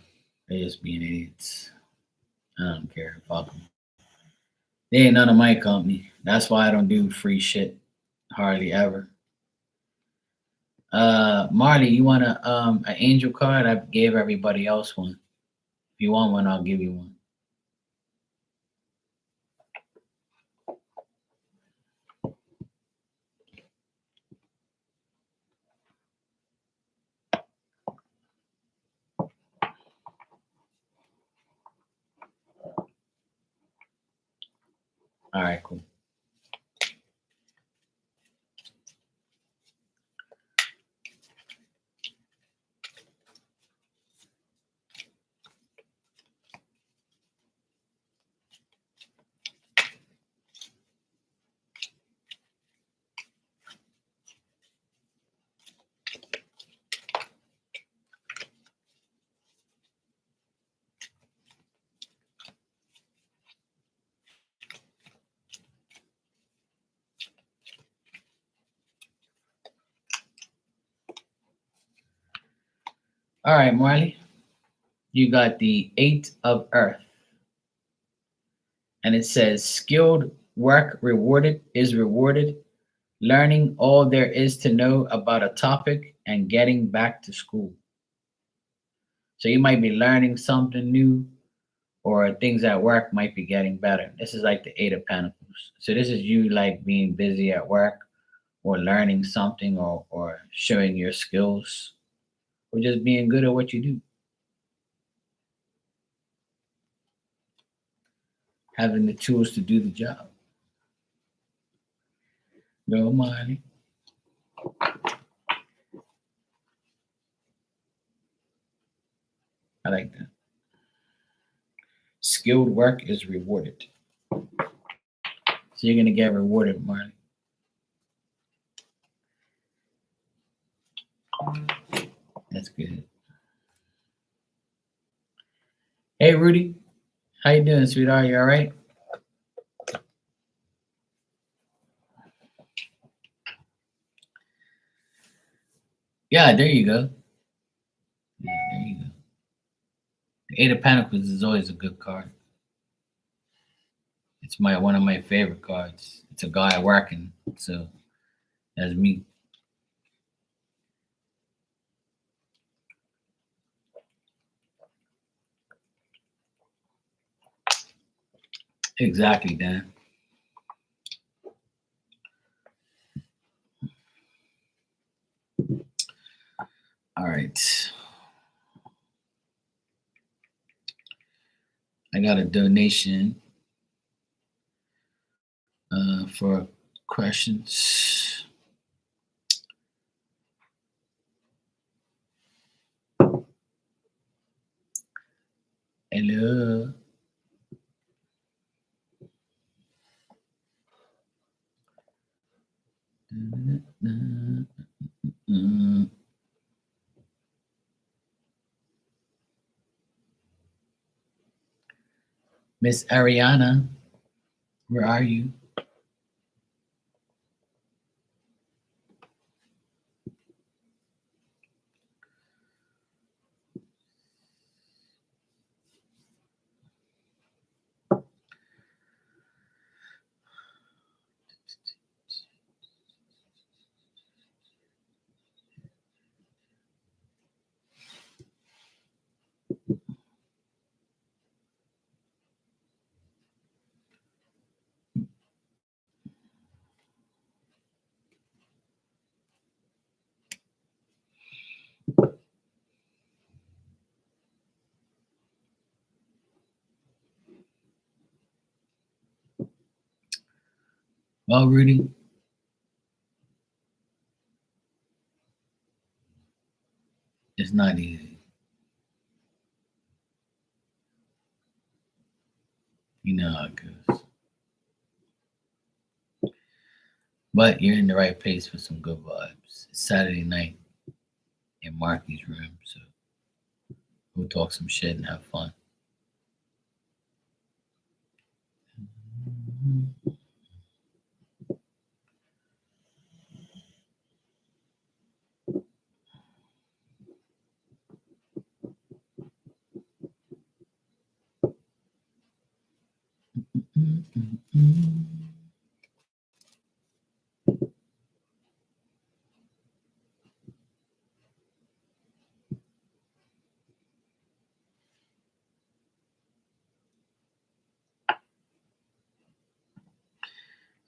They're just being idiots. I don't care. Fuck them. They ain't none of my company. That's why I don't do free shit hardly ever. Marty, you want an angel card? I gave everybody else one. If you want one, I'll give you one. All right, cool. All right, Marley. You got the Eight of Earth, and it says skilled work rewarded is rewarded, learning all there is to know about a topic and getting back to school. So you might be learning something new, or things at work might be getting better. This is like the Eight of Pentacles. So this is you like being busy at work, or learning something, or showing your skills, or just being good at what you do. Having the tools to do the job. No money. I like that. Skilled work is rewarded. So you're gonna get rewarded, Marley. That's good. Hey Rudy, how you doing, sweetheart? You all right? Yeah, there you go. Yeah, there you go. The Eight of Pentacles is always a good card. It's my one of my favorite cards. It's a guy working, so that's me. Exactly, Dan. All right. I got a donation for questions. Hello. Miss Ariana, where are you? Well, Rudy, it's not easy. You know how it goes. But you're in the right place for some good vibes. It's Saturday night in Marky's room, so we'll talk some shit and have fun.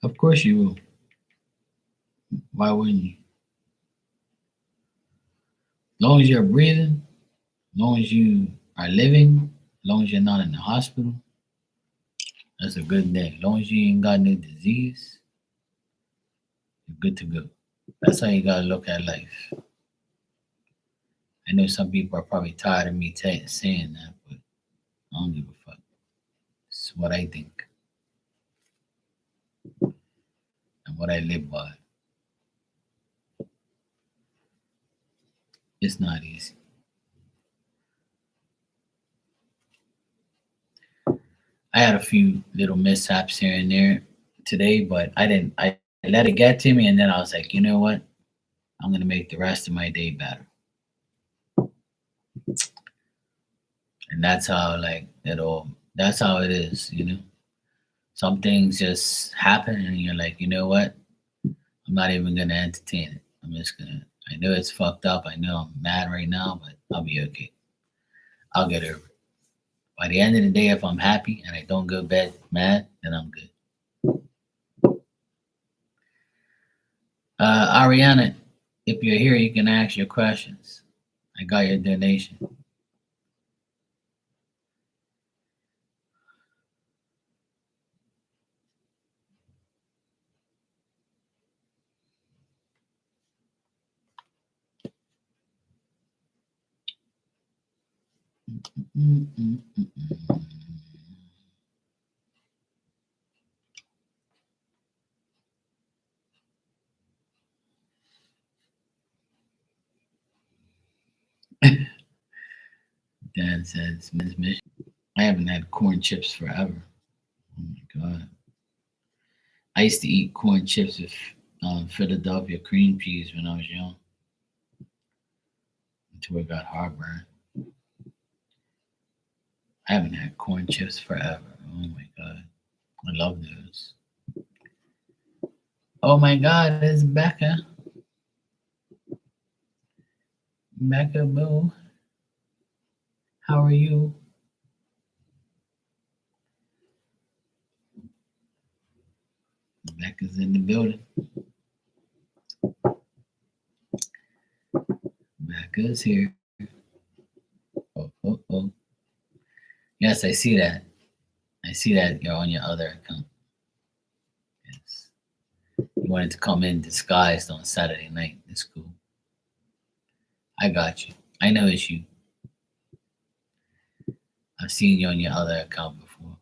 Of course you will. Why wouldn't you? As long as you're breathing, as long as you are living, as long as you're not in the hospital, that's a good day. As long as you ain't got no disease, you're good to go. That's how you gotta look at life. I know some people are probably tired of me saying that, but I don't give a fuck. It's what I think and what I live by. It's not easy. I had a few little mishaps here and there today, but I didn't. I let it get to me, and then I was like, you know what? I'm gonna make the rest of my day better. And that's how like it all. That's how it is. Some things just happen, and you're like, you know what? I'm not even gonna entertain it. I'm just gonna. I know it's fucked up. I know I'm mad right now, but I'll be okay. I'll get over it. By the end of the day, if I'm happy and I don't go to bed mad, then I'm good. Ariana, if you're here, you can ask your questions. I got your donation. Dan says, Ms. Mission. I haven't had corn chips forever. Oh my God. I used to eat corn chips with Philadelphia cream cheese when I was young until it got heartburn. I haven't had corn chips forever. Oh my God. I love those. Oh my God, it's Becca. Becca Boo. How are you? Becca's in the building. Becca's here. Oh, oh, oh. Yes, I see that. I see that you're on your other account. Yes. You wanted to come in disguised on Saturday night. It's cool. I got you. I know it's you. I've seen you on your other account before.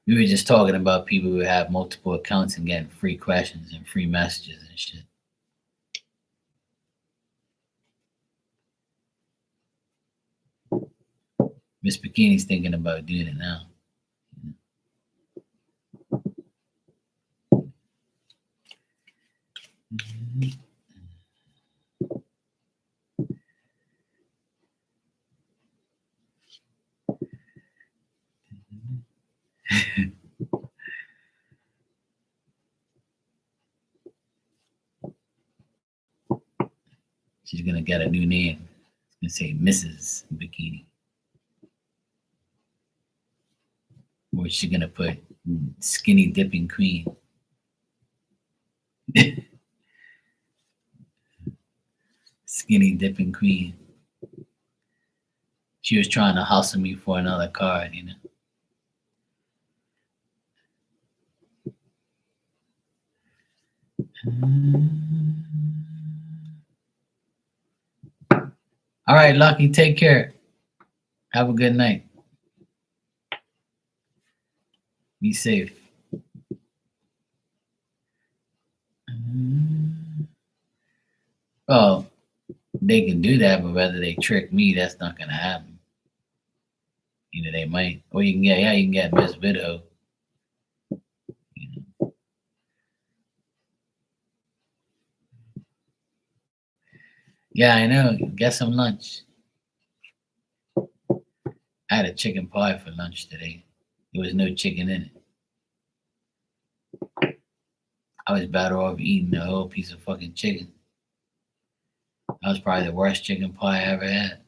We were just talking about people who have multiple accounts and getting free questions and free messages and shit. Miss Bikini's thinking about doing it now. She's gonna get a new name. It's gonna say Mrs. Bikini. Or she's gonna put Skinny Dipping Queen. Skinny Dipping Queen. She was trying to hustle me for another card. All right, Lucky, take care. Have a good night. Be safe. Well, they can do that, but whether they trick me, that's not gonna happen. They might, or you can get Miss Widow. You know. Yeah, I know. Get some lunch. had a chicken pie for lunch today. There was no chicken in it. I was better off eating a whole piece of fucking chicken. That was probably the worst chicken pie I ever had.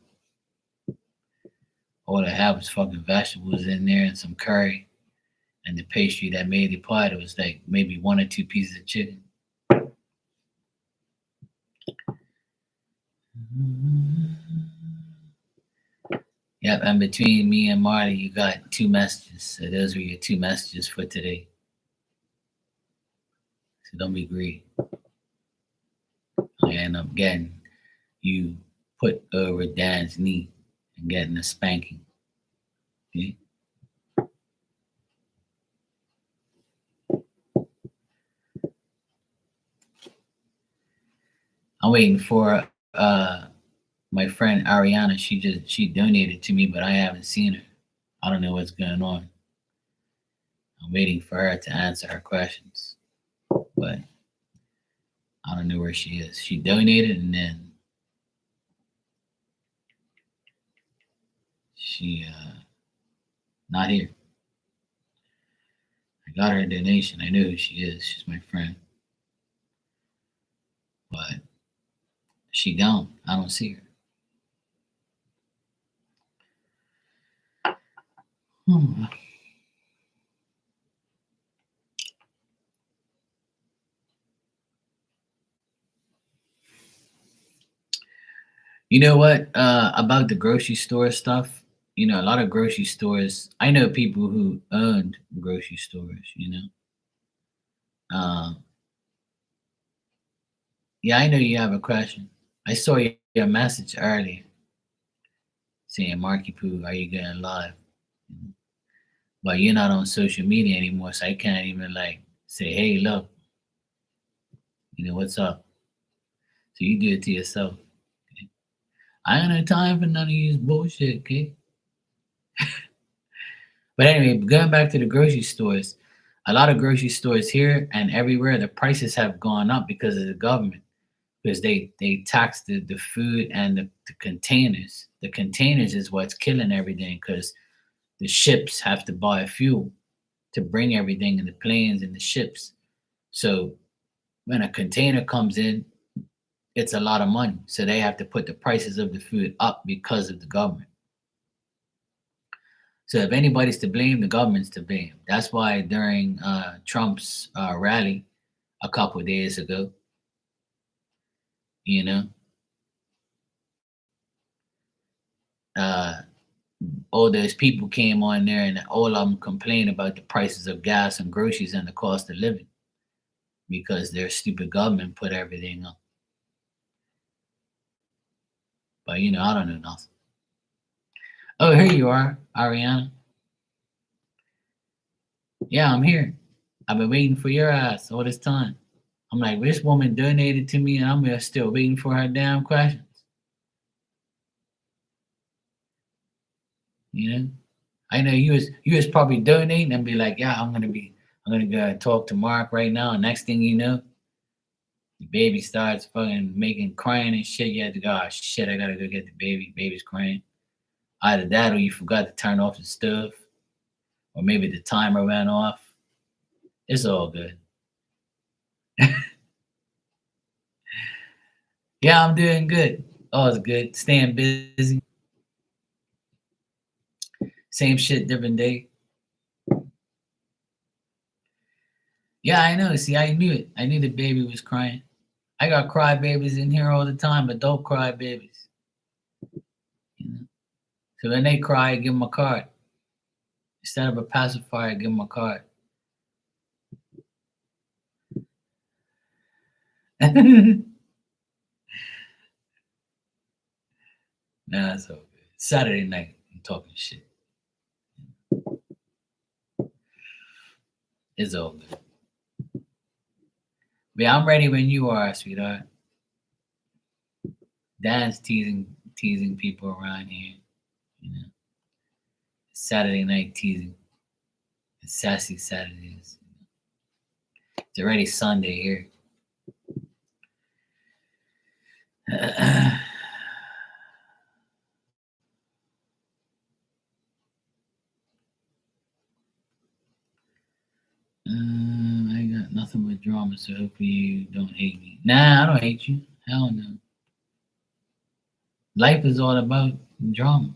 All I had was fucking vegetables in there and some curry and the pastry that made the pie. It was like maybe one or two pieces of chicken. Yep, and between me and Marty, you got two messages. So those were your two messages for today. So don't be greedy. I end up getting you put over Dan's knee and getting a spanking. Okay? I'm waiting for my friend Ariana. She donated to me, but I haven't seen her. I don't know what's going on. I'm waiting for her to answer her questions, but I don't know where she is. She donated and then she not here. I got her donation. I know who she is. She's my friend, but she gone. I don't see her. Hmm. You know what? About the grocery store stuff. You know, a lot of grocery stores. I know people who owned grocery stores. You know. Yeah, I know you have a question. I saw your message earlier saying, Marky Poo, are you going live? But you're not on social media anymore, so I can't even like say, hey, look, what's up? So you do it to yourself. Okay? I ain't no time for none of you bullshit, okay? But anyway, going back to the grocery stores, a lot of grocery stores here and everywhere, the prices have gone up because of the government. Because they tax the food and the containers. The containers is what's killing everything because the ships have to buy fuel to bring everything in the planes and the ships. So when a container comes in, it's a lot of money. So they have to put the prices of the food up because of the government. So if anybody's to blame, the government's to blame. That's why during Trump's rally a couple of days ago, you know, uh, all those people came on there and all of them complained about the prices of gas and groceries and the cost of living because their stupid government put everything up. But I don't know nothing. Oh, here you are, Ariana. Yeah, I'm here. I've been waiting for your ass all this time. I'm like, this woman donated to me, and I'm still waiting for her damn questions. You know, I know you was probably donating and be like, yeah, I'm gonna go talk to Mark right now. And next thing you know, the baby starts fucking making crying and shit. You had to go, oh, shit, I gotta go get the baby. Baby's crying. Either that or you forgot to turn off the stove, or maybe the timer ran off. It's all good. Yeah, I'm doing good. All's good. Staying busy. Same shit, different day. Yeah, I know. See, I knew it. I knew the baby was crying. I got crybabies in here all the time, adult crybabies. You know? So when they cry, I give them a card. Instead of a pacifier, I give them a card. Nah, it's all good. Saturday night, I'm talking shit. It's all good. But yeah, I'm ready when you are, sweetheart. Dan's teasing people around here. You know, Saturday night teasing. It's sassy Saturdays. It's already Sunday here. nothing but drama, so hopefully you don't hate me. Nah, I don't hate you. Hell no. Life is all about drama.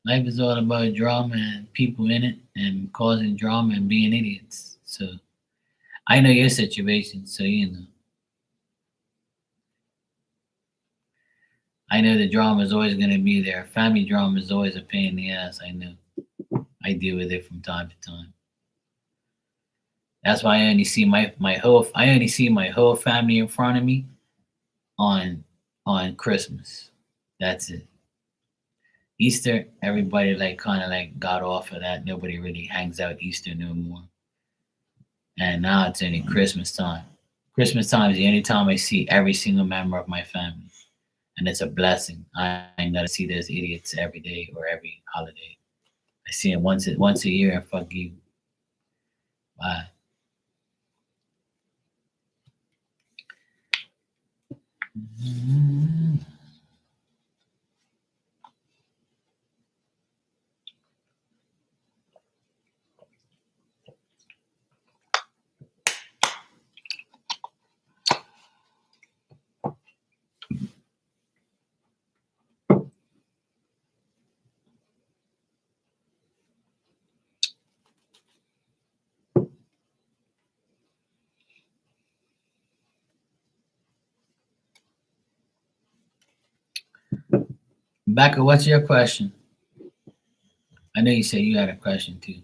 Life is all about drama and people in it and causing drama and being idiots. So I know your situation, so you know. I know the drama is always going to be there. Family drama is always a pain in the ass. I know. I deal with it from time to time. That's why I only see my whole family in front of me on Christmas. That's it. Easter, everybody like kind of like got off of that. Nobody really hangs out Easter no more. And now it's only Christmas time. Christmas time is the only time I see every single member of my family, and it's a blessing. I ain't gotta see those idiots every day or every holiday. I see them once a year, and fuck you. Bye. Becca, what's your question? I know you said you had a question too.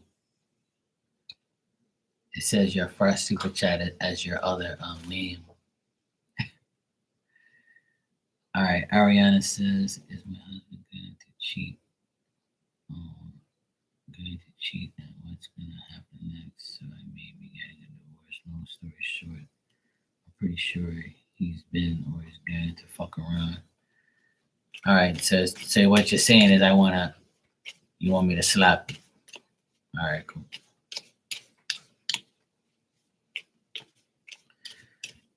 It says your first super chat as your other name. All right, Ariana says, "Is my husband going to cheat? Um, going to cheat, and what's going to happen next? So I may be getting a divorce. Long story short, I'm pretty sure he's been or is going to fuck around." All right, so what you're saying is you want me to slap you. All right, cool.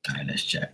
All right, let's check.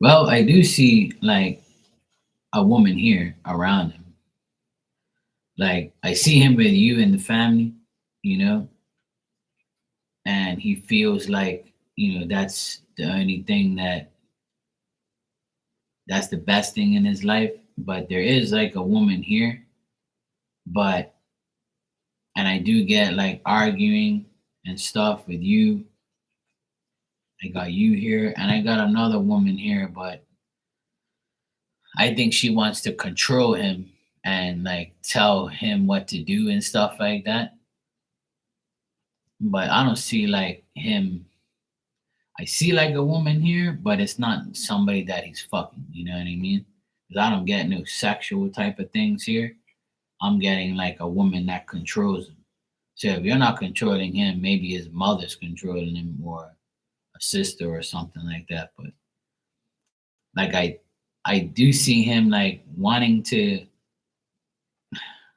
Well, I do see like a woman here around him. Like I see him with you and the family, you know, and he feels like, that's the only thing that's the best thing in his life. But there is like a woman here, but and I do get like arguing and stuff with you. I got you here and I got another woman here, but I think she wants to control him and like tell him what to do and stuff like that. But I don't see like him. I see like a woman here, but it's not somebody that he's fucking. You know what I mean? Because I don't get no sexual type of things here. I'm getting like a woman that controls him. So if you're not controlling him, maybe his mother's controlling him or a sister or something like that. But like I do see him like wanting to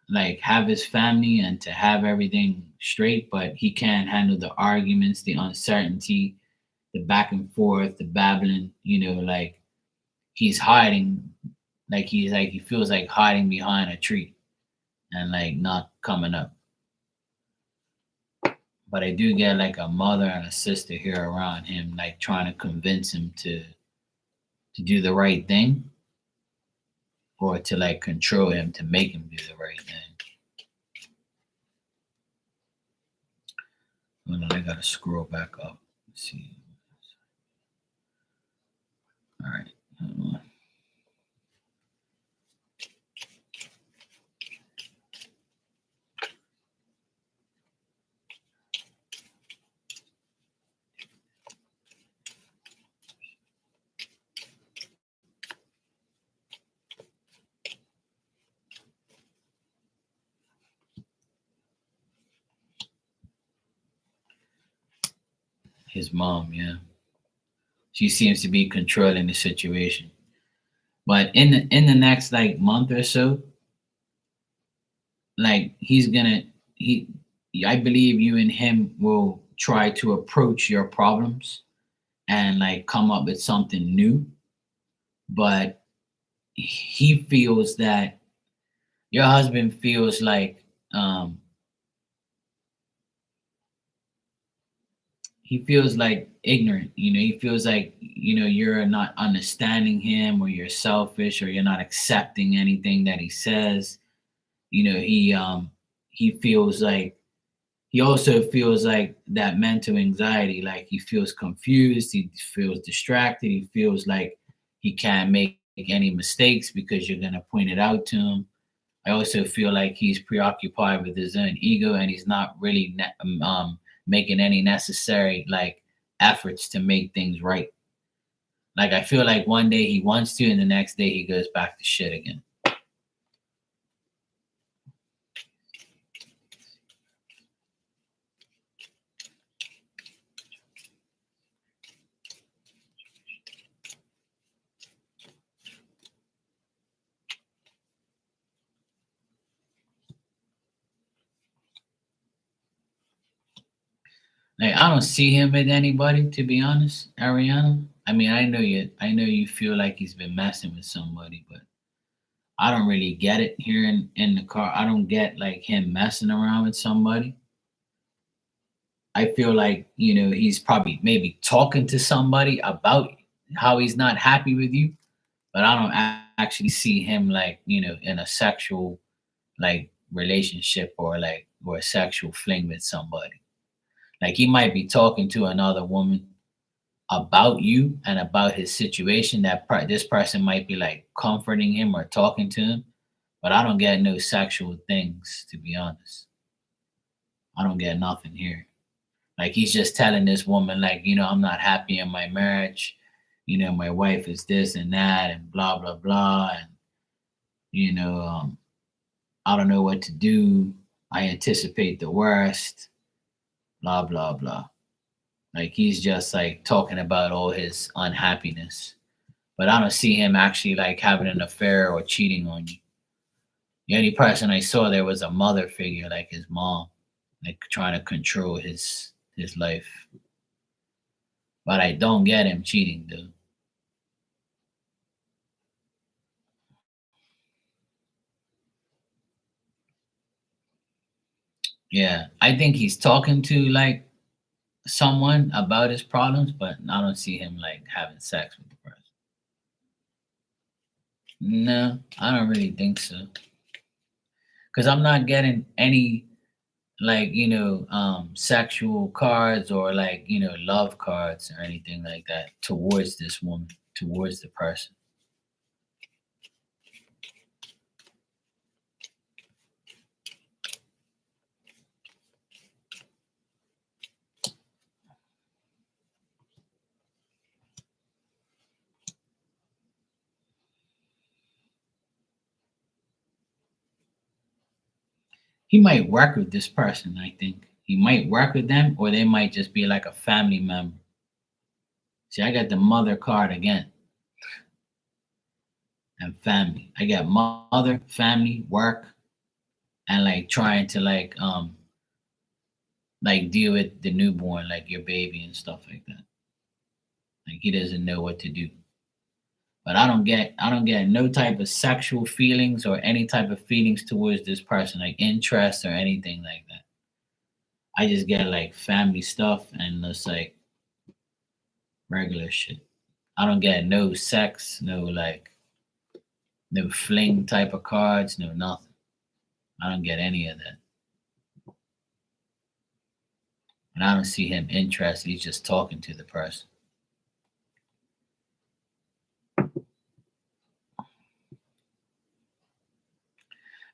like have his family and to have everything straight, but he can't handle the arguments, the uncertainty, the back and forth, the babbling, like he's hiding, like he feels like hiding behind a tree and like not coming up. But I do get like a mother and a sister here around him, like trying to convince him to do the right thing or to like control him to make him do the right thing. Hold on, I gotta scroll back up. Let's see. All right, hold on. His mom, yeah. She seems to be controlling the situation. But in the next like month or so, like he's gonna he I believe you and him will try to approach your problems and like come up with something new. But he feels that your husband feels like he feels like ignorant. He feels like you're not understanding him, or you're selfish, or you're not accepting anything that he says. He feels like he also feels like that mental anxiety, like he feels confused, he feels distracted, he feels like he can't make any mistakes because you're going to point it out to him. I also feel like he's preoccupied with his own ego, and he's not really making any necessary like efforts to make things right. Like I feel like one day he wants to, and the next day he goes back to shit again. Like I don't see him with anybody, to be honest, Ariana. I mean, I know you feel like he's been messing with somebody, but I don't really get it here in the car. I don't get like him messing around with somebody. I feel like, he's probably maybe talking to somebody about how he's not happy with you, but I don't actually see him like, in a sexual like relationship, or a sexual fling with somebody. Like he might be talking to another woman about you and about his situation, that this person might be like comforting him or talking to him, but I don't get no sexual things, to be honest. I don't get nothing here. Like he's just telling this woman, like, I'm not happy in my marriage. My wife is this and that and blah blah blah, and you know, I don't know what to do. I anticipate the worst. Blah blah blah. Like he's just like talking about all his unhappiness, but I don't see him actually like having an affair or cheating on you. The only person I saw there was a mother figure, like his mom, like trying to control his life. But I don't get him cheating, dude. Yeah, I think he's talking to like someone about his problems, but I don't see him like having sex with the person. No, I don't really think so. Because I'm not getting any like sexual cards, or like love cards or anything like that towards this woman, towards the person. He might work with this person. I think he might work with them, or they might just be like a family member. See, I got the mother card again, and family. I got mother, family, work, and like trying to like deal with the newborn, like your baby and stuff like that. Like he doesn't know what to do. But I don't get no type of sexual feelings or any type of feelings towards this person, like interest or anything like that. I just get like family stuff and just like regular shit. I don't get no sex, no like no fling type of cards, no nothing. I don't get any of that. And I don't see him interested. He's just talking to the person.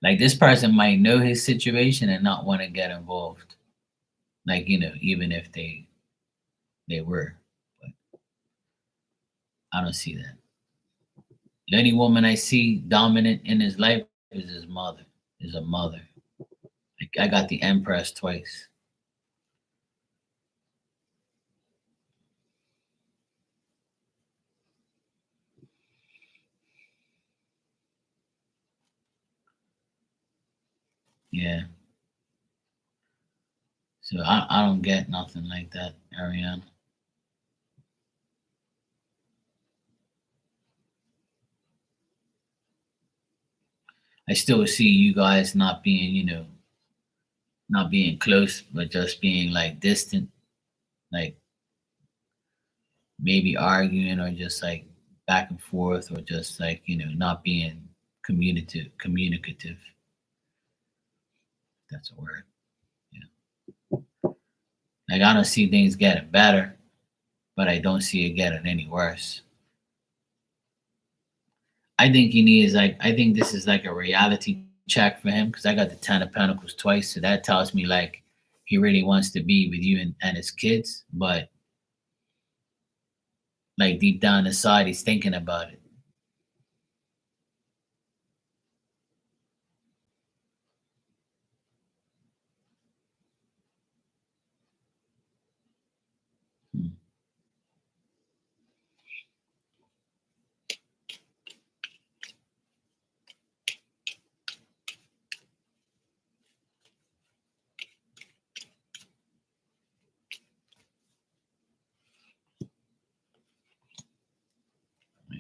Like this person might know his situation and not want to get involved. Like, even if they were. But I don't see that. The only woman I see dominant in his life is his mother. Is a mother. Like I got the Empress twice. Yeah. So I don't get nothing like that, Ariana. I still see you guys not being, not being close, but just being like distant, like maybe arguing or just like back and forth or just like, not being communicative. That's a word. Yeah. Like I don't see things getting better, but I don't see it getting any worse. I think he needs like I think this is like a reality check for him because I got the Ten of Pentacles twice, so that tells me like he really wants to be with you and his kids, but like deep down inside, he's thinking about it. Hmm. Yeah.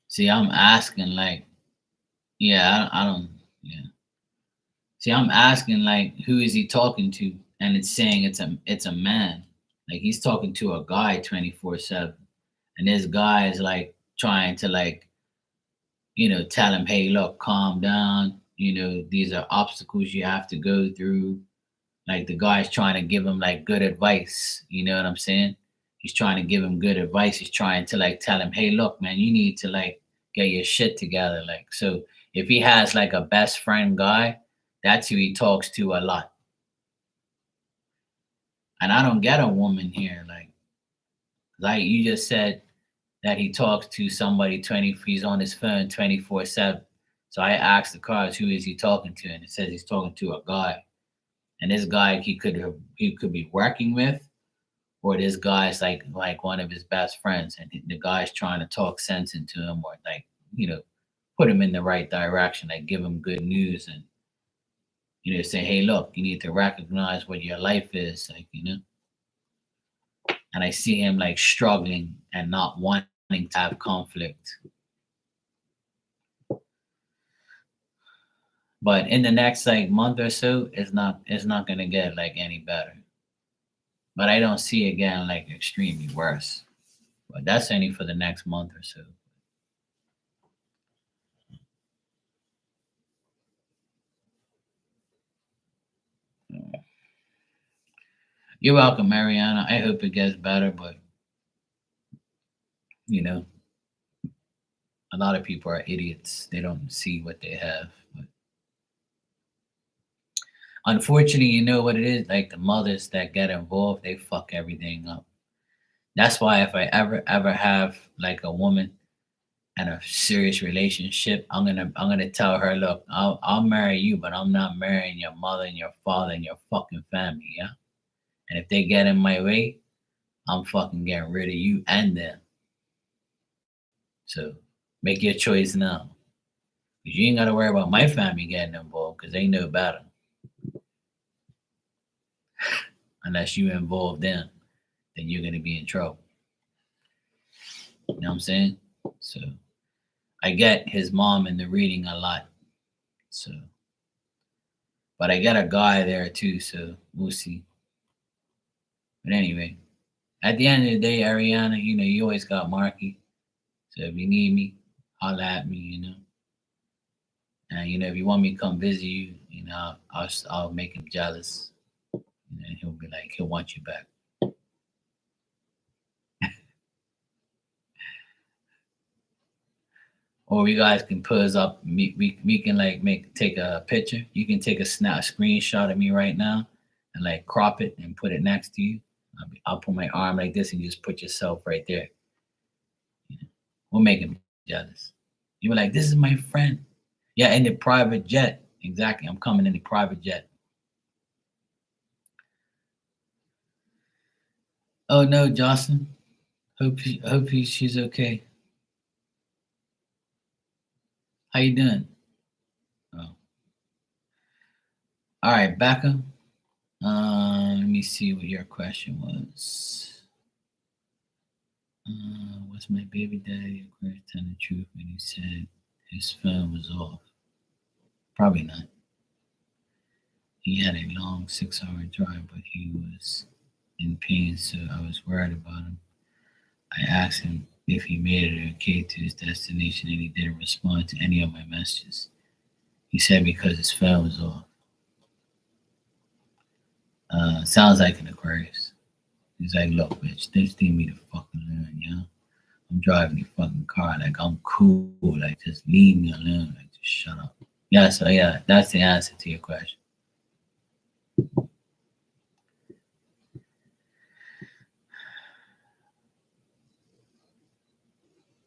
See, I'm asking like, yeah, I don't, yeah. See, I'm asking like, who is he talking to? And it's saying it's a man. Like he's talking to a guy 24/7, and this guy is like trying to like tell him, hey, look, calm down. These are obstacles you have to go through. Like the guy's trying to give him like good advice. You know what I'm saying? He's trying to give him good advice. He's trying to like tell him, hey, look, man, you need to like get your shit together. Like, so if he has like a best friend guy, that's who he talks to a lot. And I don't get a woman here. Like you just said, that he talks to somebody he's on his phone 24/7. So I asked the cards, who is he talking to? And it says he's talking to a guy. And this guy he could be working with, or this guy's like one of his best friends, and the guy's trying to talk sense into him, or like, you know, put him in the right direction, like give him good news and say, hey, look, you need to recognize what your life is, and I see him like struggling and not wanting to have conflict. But in the next like month or so, it's not gonna get like any better. But I don't see it getting like extremely worse. But that's only for the next month or so. You're welcome, Mariana. I hope it gets better, but you know, a lot of people are idiots. They don't see what they have. But unfortunately, you know what it is? Like the mothers that get involved, they fuck everything up. That's why if I ever have like a woman and a serious relationship, I'm gonna tell her, look, I'll marry you, but I'm not marrying your mother and your father and your fucking family, yeah. And if they get in my way, I'm fucking getting rid of you and them. So make your choice now. 'Cause you ain't gotta worry about my family getting involved because they know better. Unless you involve them, then you're gonna be in trouble. You know what I'm saying? So I get his mom in the reading a lot. So, but I get a guy there too. So we'll see. But anyway, at the end of the day, Ariana, you always got Marky. So if you need me, holla at me. And if you want me to come visit you, I'll make him jealous. And he'll be like, he'll want you back. Or you guys can pose up. We can like take a picture. You can take a screenshot of me right now, and like crop it and put it next to you. I'll put my arm like this, and you just put yourself right there. We'll make him jealous. You were like, this is my friend. Yeah, in the private jet. Exactly. I'm coming in the private jet. Oh no, Jocelyn. She's okay. How you doing? Oh. All right, Becca. Let me see what your question was. Was my baby daddy Aquarius telling the truth when he said his phone was off? Probably not. He had a long 6-hour drive, but he was in pain, so I was worried about him. I asked him if he made it okay to his destination, and he didn't respond to any of my messages. He said because his phone was off. Sounds like an Aquarius. He's like, look, bitch, just leave me the fucking alone, yo. I'm driving the fucking car, like I'm cool, like just leave me alone, like just shut up. Yeah, so yeah, that's the answer to your question.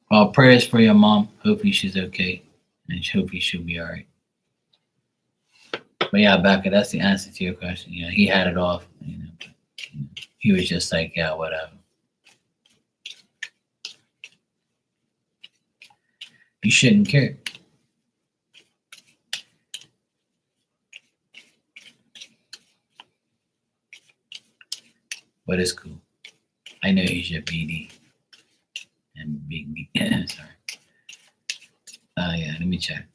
Well, prayers for your mom. Hopefully she's okay, and hopefully she'll be all right. But yeah, Becca, that's the answer to your question. Yeah, he had it off. He was just like, yeah, whatever. You shouldn't care. But it's cool. I know he's your BD and big B. Sorry. Yeah, let me check.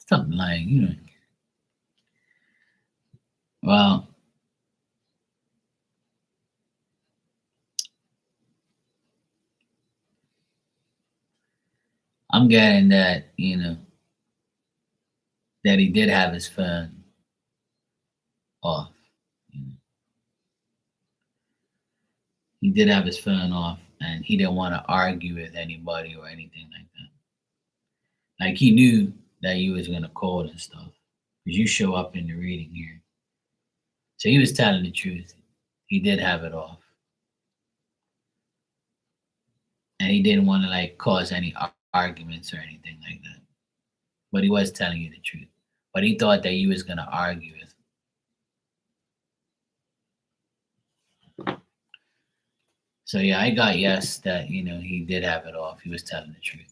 Stop lying, you know. Well, I'm getting that, that he did have his phone off. He did have his phone off, and he didn't want to argue with anybody or anything like that. Like he knew that you was gonna call and stuff, because you show up in the reading here. So he was telling the truth. He did have it off, and he didn't want to like cause any arguments or anything like that. But he was telling you the truth. But he thought that you was gonna argue with him. So yeah, I got yes that he did have it off. He was telling the truth.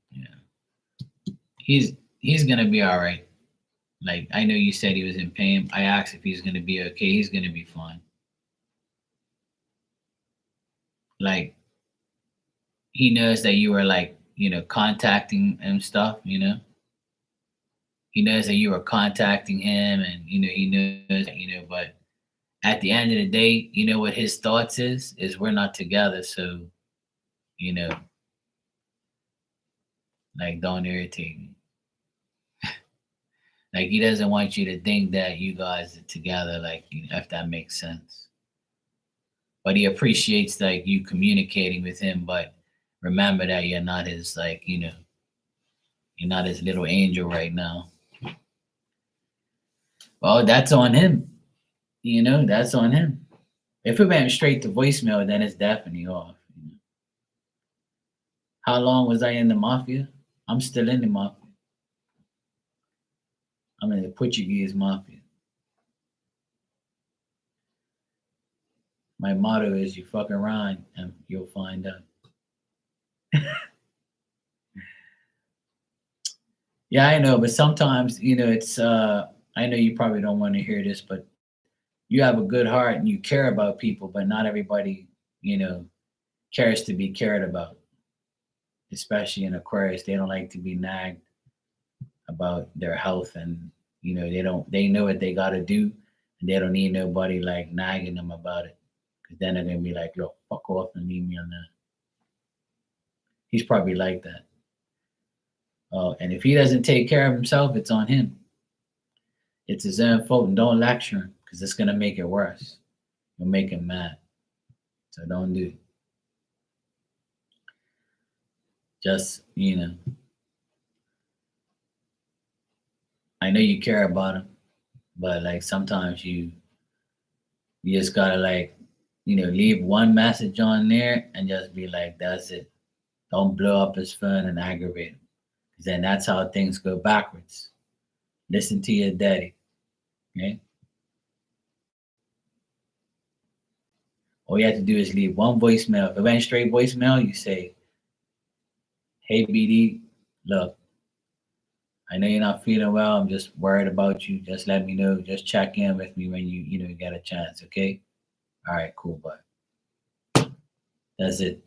Yeah, he's gonna be all right. Like I know you said he was in pain. I asked if he's gonna be okay. He's gonna be fine. Like he knows that you were like contacting him stuff. He knows that you were contacting him, and he knows that, but at the end of the day, you know what his thoughts is we're not together, so you know like don't irritate me. Like he doesn't want you to think that you guys are together, like if that makes sense. But he appreciates like you communicating with him, but remember that you're not his like you're not his little angel right now. Well, that's on him. That's on him. If it went straight to voicemail, then it's definitely off. How long was I in the mafia? I'm still in the mafia. I'm in the Portuguese mafia. My motto is you fuck around and you'll find out. Yeah, I know, but sometimes, it's I know you probably don't want to hear this, but you have a good heart and you care about people, but not everybody, cares to be cared about. Especially in Aquarius, they don't like to be nagged about their health, and they know what they gotta do, and they don't need nobody like nagging them about it. Because then they're gonna be like, "Look, fuck off and leave me alone." He's probably like that. And if he doesn't take care of himself, it's on him. It's his own fault, and don't lecture him because it's gonna make it worse. You'll make him mad. So don't do it. Just I know you care about him, but like sometimes you just gotta like leave one message on there and just be like, that's it. Don't blow up his phone and aggravate him. 'Cause then that's how things go backwards. Listen to your daddy. Okay? All you have to do is leave one voicemail. If it went straight voicemail, you say, "Hey BD, look, I know you're not feeling well. I'm just worried about you. Just let me know. Just check in with me when you get a chance, okay? All right, cool, bud." That's it.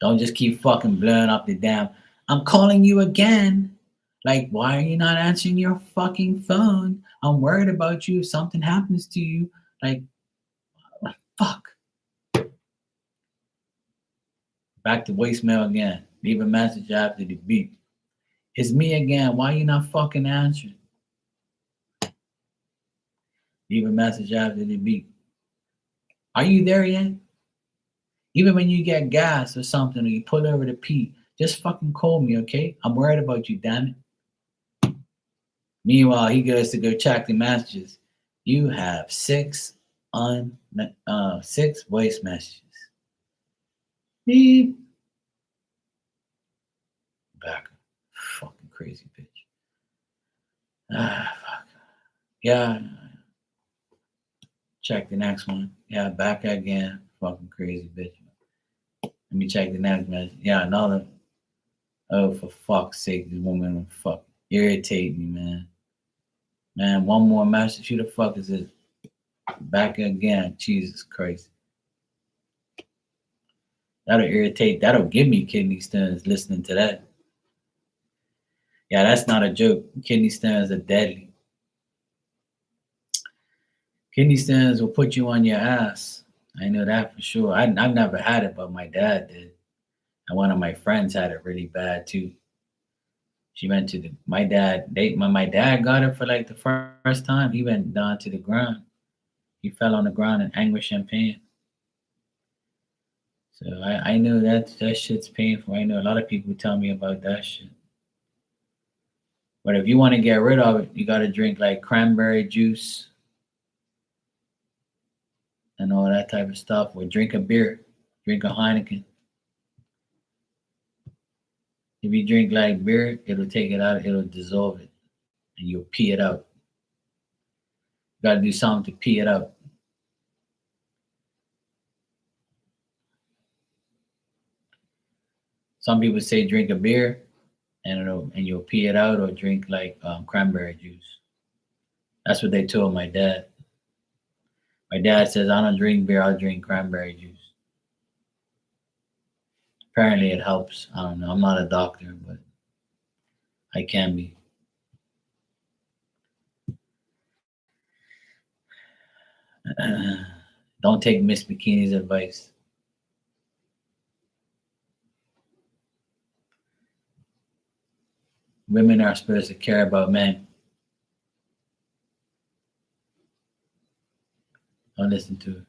Don't just keep fucking blowing up the damn. I'm calling you again. Like, why are you not answering your fucking phone? I'm worried about you if something happens to you. Like, fuck. Back to voicemail again. Leave a message after the beep. It's me again. Why you not fucking answering? Leave a message after the beep. Are you there yet? Even when you get gas or something or you pull over to pee, just fucking call me, okay? I'm worried about you, damn it. Meanwhile, he goes to go check the messages. You have six voice messages. Beep. Back. Fucking crazy bitch. Fuck. Yeah. Check the next one. Yeah, back again. Fucking crazy bitch. Let me check the next message. Yeah, another. Oh, for fuck's sake, this woman fuck irritate me, man. Man, one more message. Who the fuck is this? Back again. Jesus Christ. That'll irritate. That'll give me kidney stones listening to that. Yeah, that's not a joke. Kidney stones are deadly. Kidney stones will put you on your ass. I know that for sure. I've never had it, but my dad did. And one of my friends had it really bad too. She went to my dad. When my dad got it for like the first time, he went down to the ground. He fell on the ground in anguish and pain. So I know that shit's painful. I know a lot of people tell me about that shit. But if you want to get rid of it, you got to drink like cranberry juice and all that type of stuff. Or drink a beer, drink a Heineken. If you drink like beer, it'll take it out, it'll dissolve it, and you'll pee it out. You got to do something to pee it out. Some people say drink a beer, and you'll pee it out, or drink like cranberry juice. That's what they told my dad. My dad says I don't drink beer, I'll drink cranberry juice. Apparently it helps. I don't know. I'm not a doctor, but I can be. Don't take Miss Bikini's advice. Women are supposed to care about men. Don't listen to it.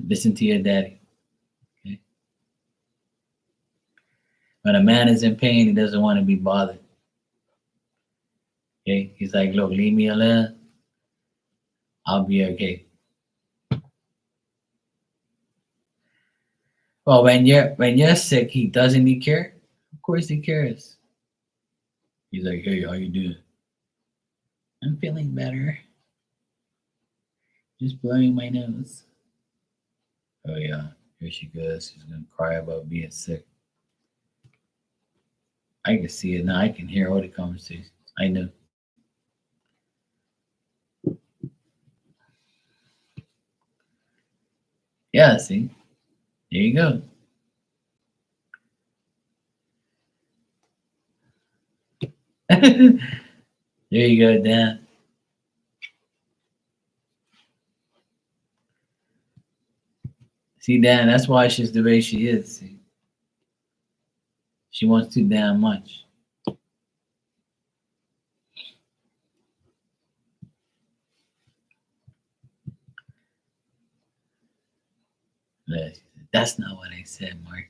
Listen to your daddy. Okay? When a man is in pain, he doesn't want to be bothered. Okay? He's like, look, leave me alone. I'll be okay. Well, when you're sick, doesn't he care? Of course he cares. He's like, hey, how you doing? I'm feeling better. Just blowing my nose. Oh yeah, here she goes. She's gonna cry about being sick. I can see it now. I can hear all the conversations. I know. Yeah, see? There you go. There you go, Dan. See, Dan, that's why she's the way she is. See? She wants too damn much. Yeah, she said, that's not what I said, Marky.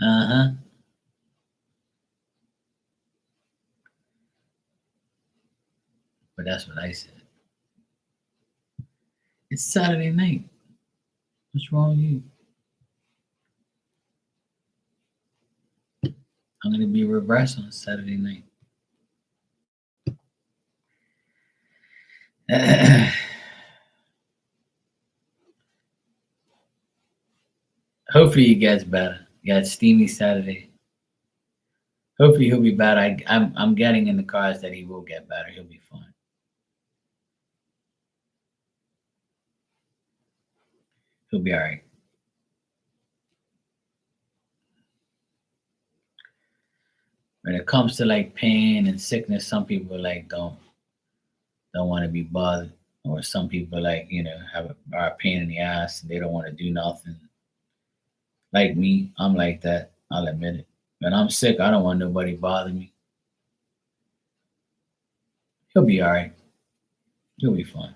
Uh huh. But that's what I said. It's Saturday night. What's wrong with you? I'm gonna be reversed on Saturday night. Hopefully he gets better. He got steamy Saturday. Hopefully he'll be better. I'm getting in the cards that he will get better. He'll be fine. He'll be all right. When it comes to like pain and sickness, some people like don't want to be bothered, or some people like have a pain in the ass. And they don't want to do nothing. Like me, I'm like that. I'll admit it. When I'm sick, I don't want nobody bother me. He'll be all right. He'll be fine.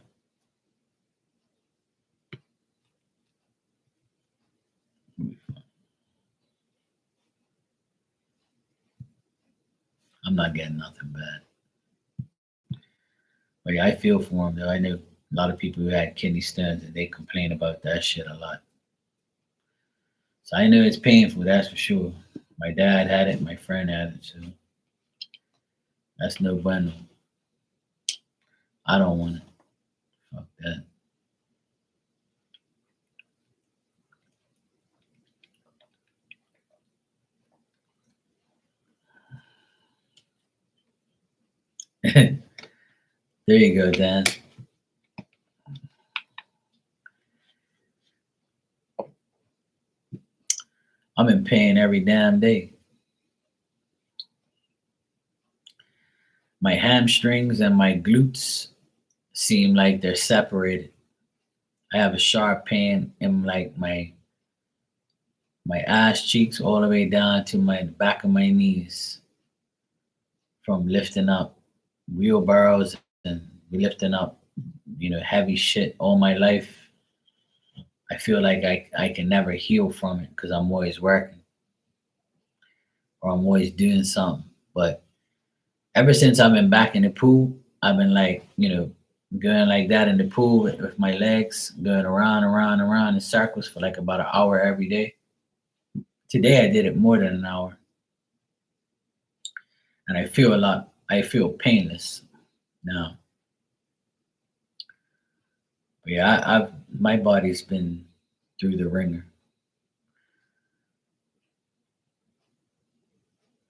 He'll be fine. I'm not getting nothing bad. But yeah, I feel for him though. I know a lot of people who had kidney stones and they complain about that shit a lot. So I know it's painful, that's for sure. My dad had it, my friend had it, so that's no bueno. I don't want it. Fuck that. There you go, Dan. I'm in pain every damn day. My hamstrings and my glutes seem like they're separated. I have a sharp pain in like my ass cheeks all the way down to my back of my knees from lifting up wheelbarrows and lifting up, heavy shit all my life. I feel like I can never heal from it because I'm always working or I'm always doing something. But ever since I've been back in the pool, I've been like, going like that in the pool with my legs, going around, around, around in circles for like about an hour every day. Today I did it more than an hour, and I feel a lot. I feel painless now. But yeah, I've my body's been through the ringer.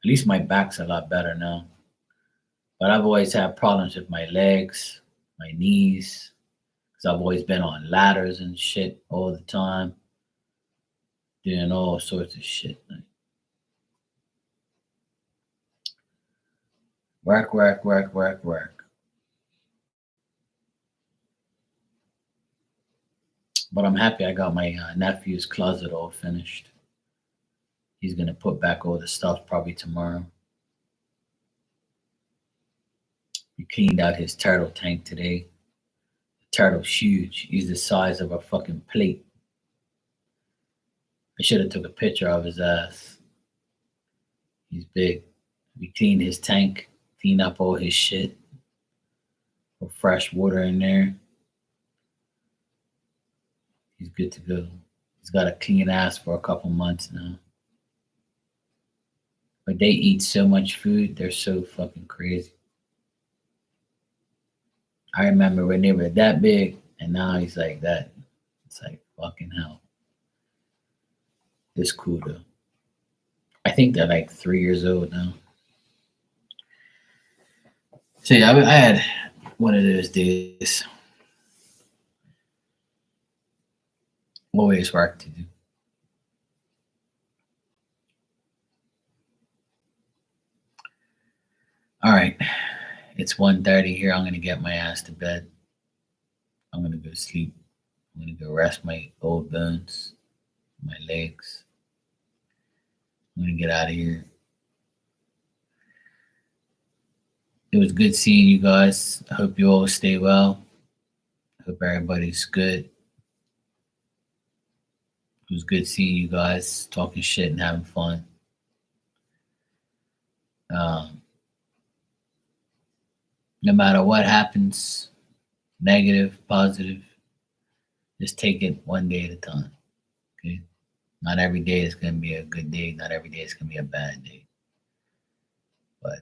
At least my back's a lot better now. But I've always had problems with my legs, my knees, because I've always been on ladders and shit all the time, doing all sorts of shit. Like work, work, work, work, work. But I'm happy I got my nephew's closet all finished. He's gonna put back all the stuff probably tomorrow. He cleaned out his turtle tank today. The turtle's huge. He's the size of a fucking plate. I should have took a picture of his ass. He's big. We cleaned his tank, cleaned up all his shit, put fresh water in there. He's good to go. He's got a clean ass for a couple months now. But they eat so much food, they're so fucking crazy. I remember when they were that big, and now he's like that. It's like fucking hell. It's cool though. I think they're like 3 years old now. So yeah, I had one of those days. Always work to do. All right, it's 1:30 here. I'm gonna get my ass to bed. I'm gonna go sleep. I'm gonna go rest my old bones, my legs. I'm gonna get out of here. It was good seeing you guys. I hope you all stay well. I hope everybody's good. It was good seeing you guys, talking shit and having fun. Um, no matter what happens, negative, positive, just take it one day at a time. Okay. Not every day is going to be a good day. Not every day is going to be a bad day. But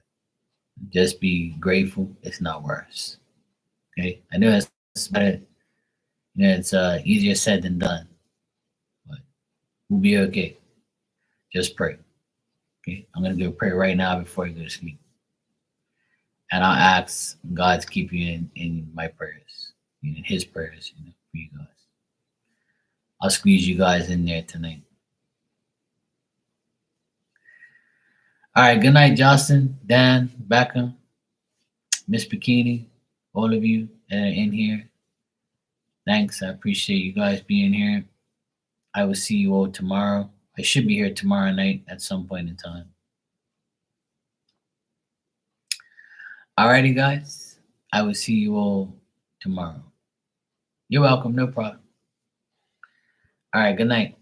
just be grateful. It's not worse. Okay. I know it's better. It's easier said than done. But we'll be okay. Just pray. Okay. I'm going to go pray right now before I go to sleep. And I'll ask God to keep you in my prayers, in His prayers, for you guys. I'll squeeze you guys in there tonight. All right. Good night, Justin, Dan, Becca, Miss Bikini, all of you that are in here. Thanks. I appreciate you guys being here. I will see you all tomorrow. I should be here tomorrow night at some point in time. Alrighty, guys. I will see you all tomorrow. You're welcome. No problem. All right. Good night.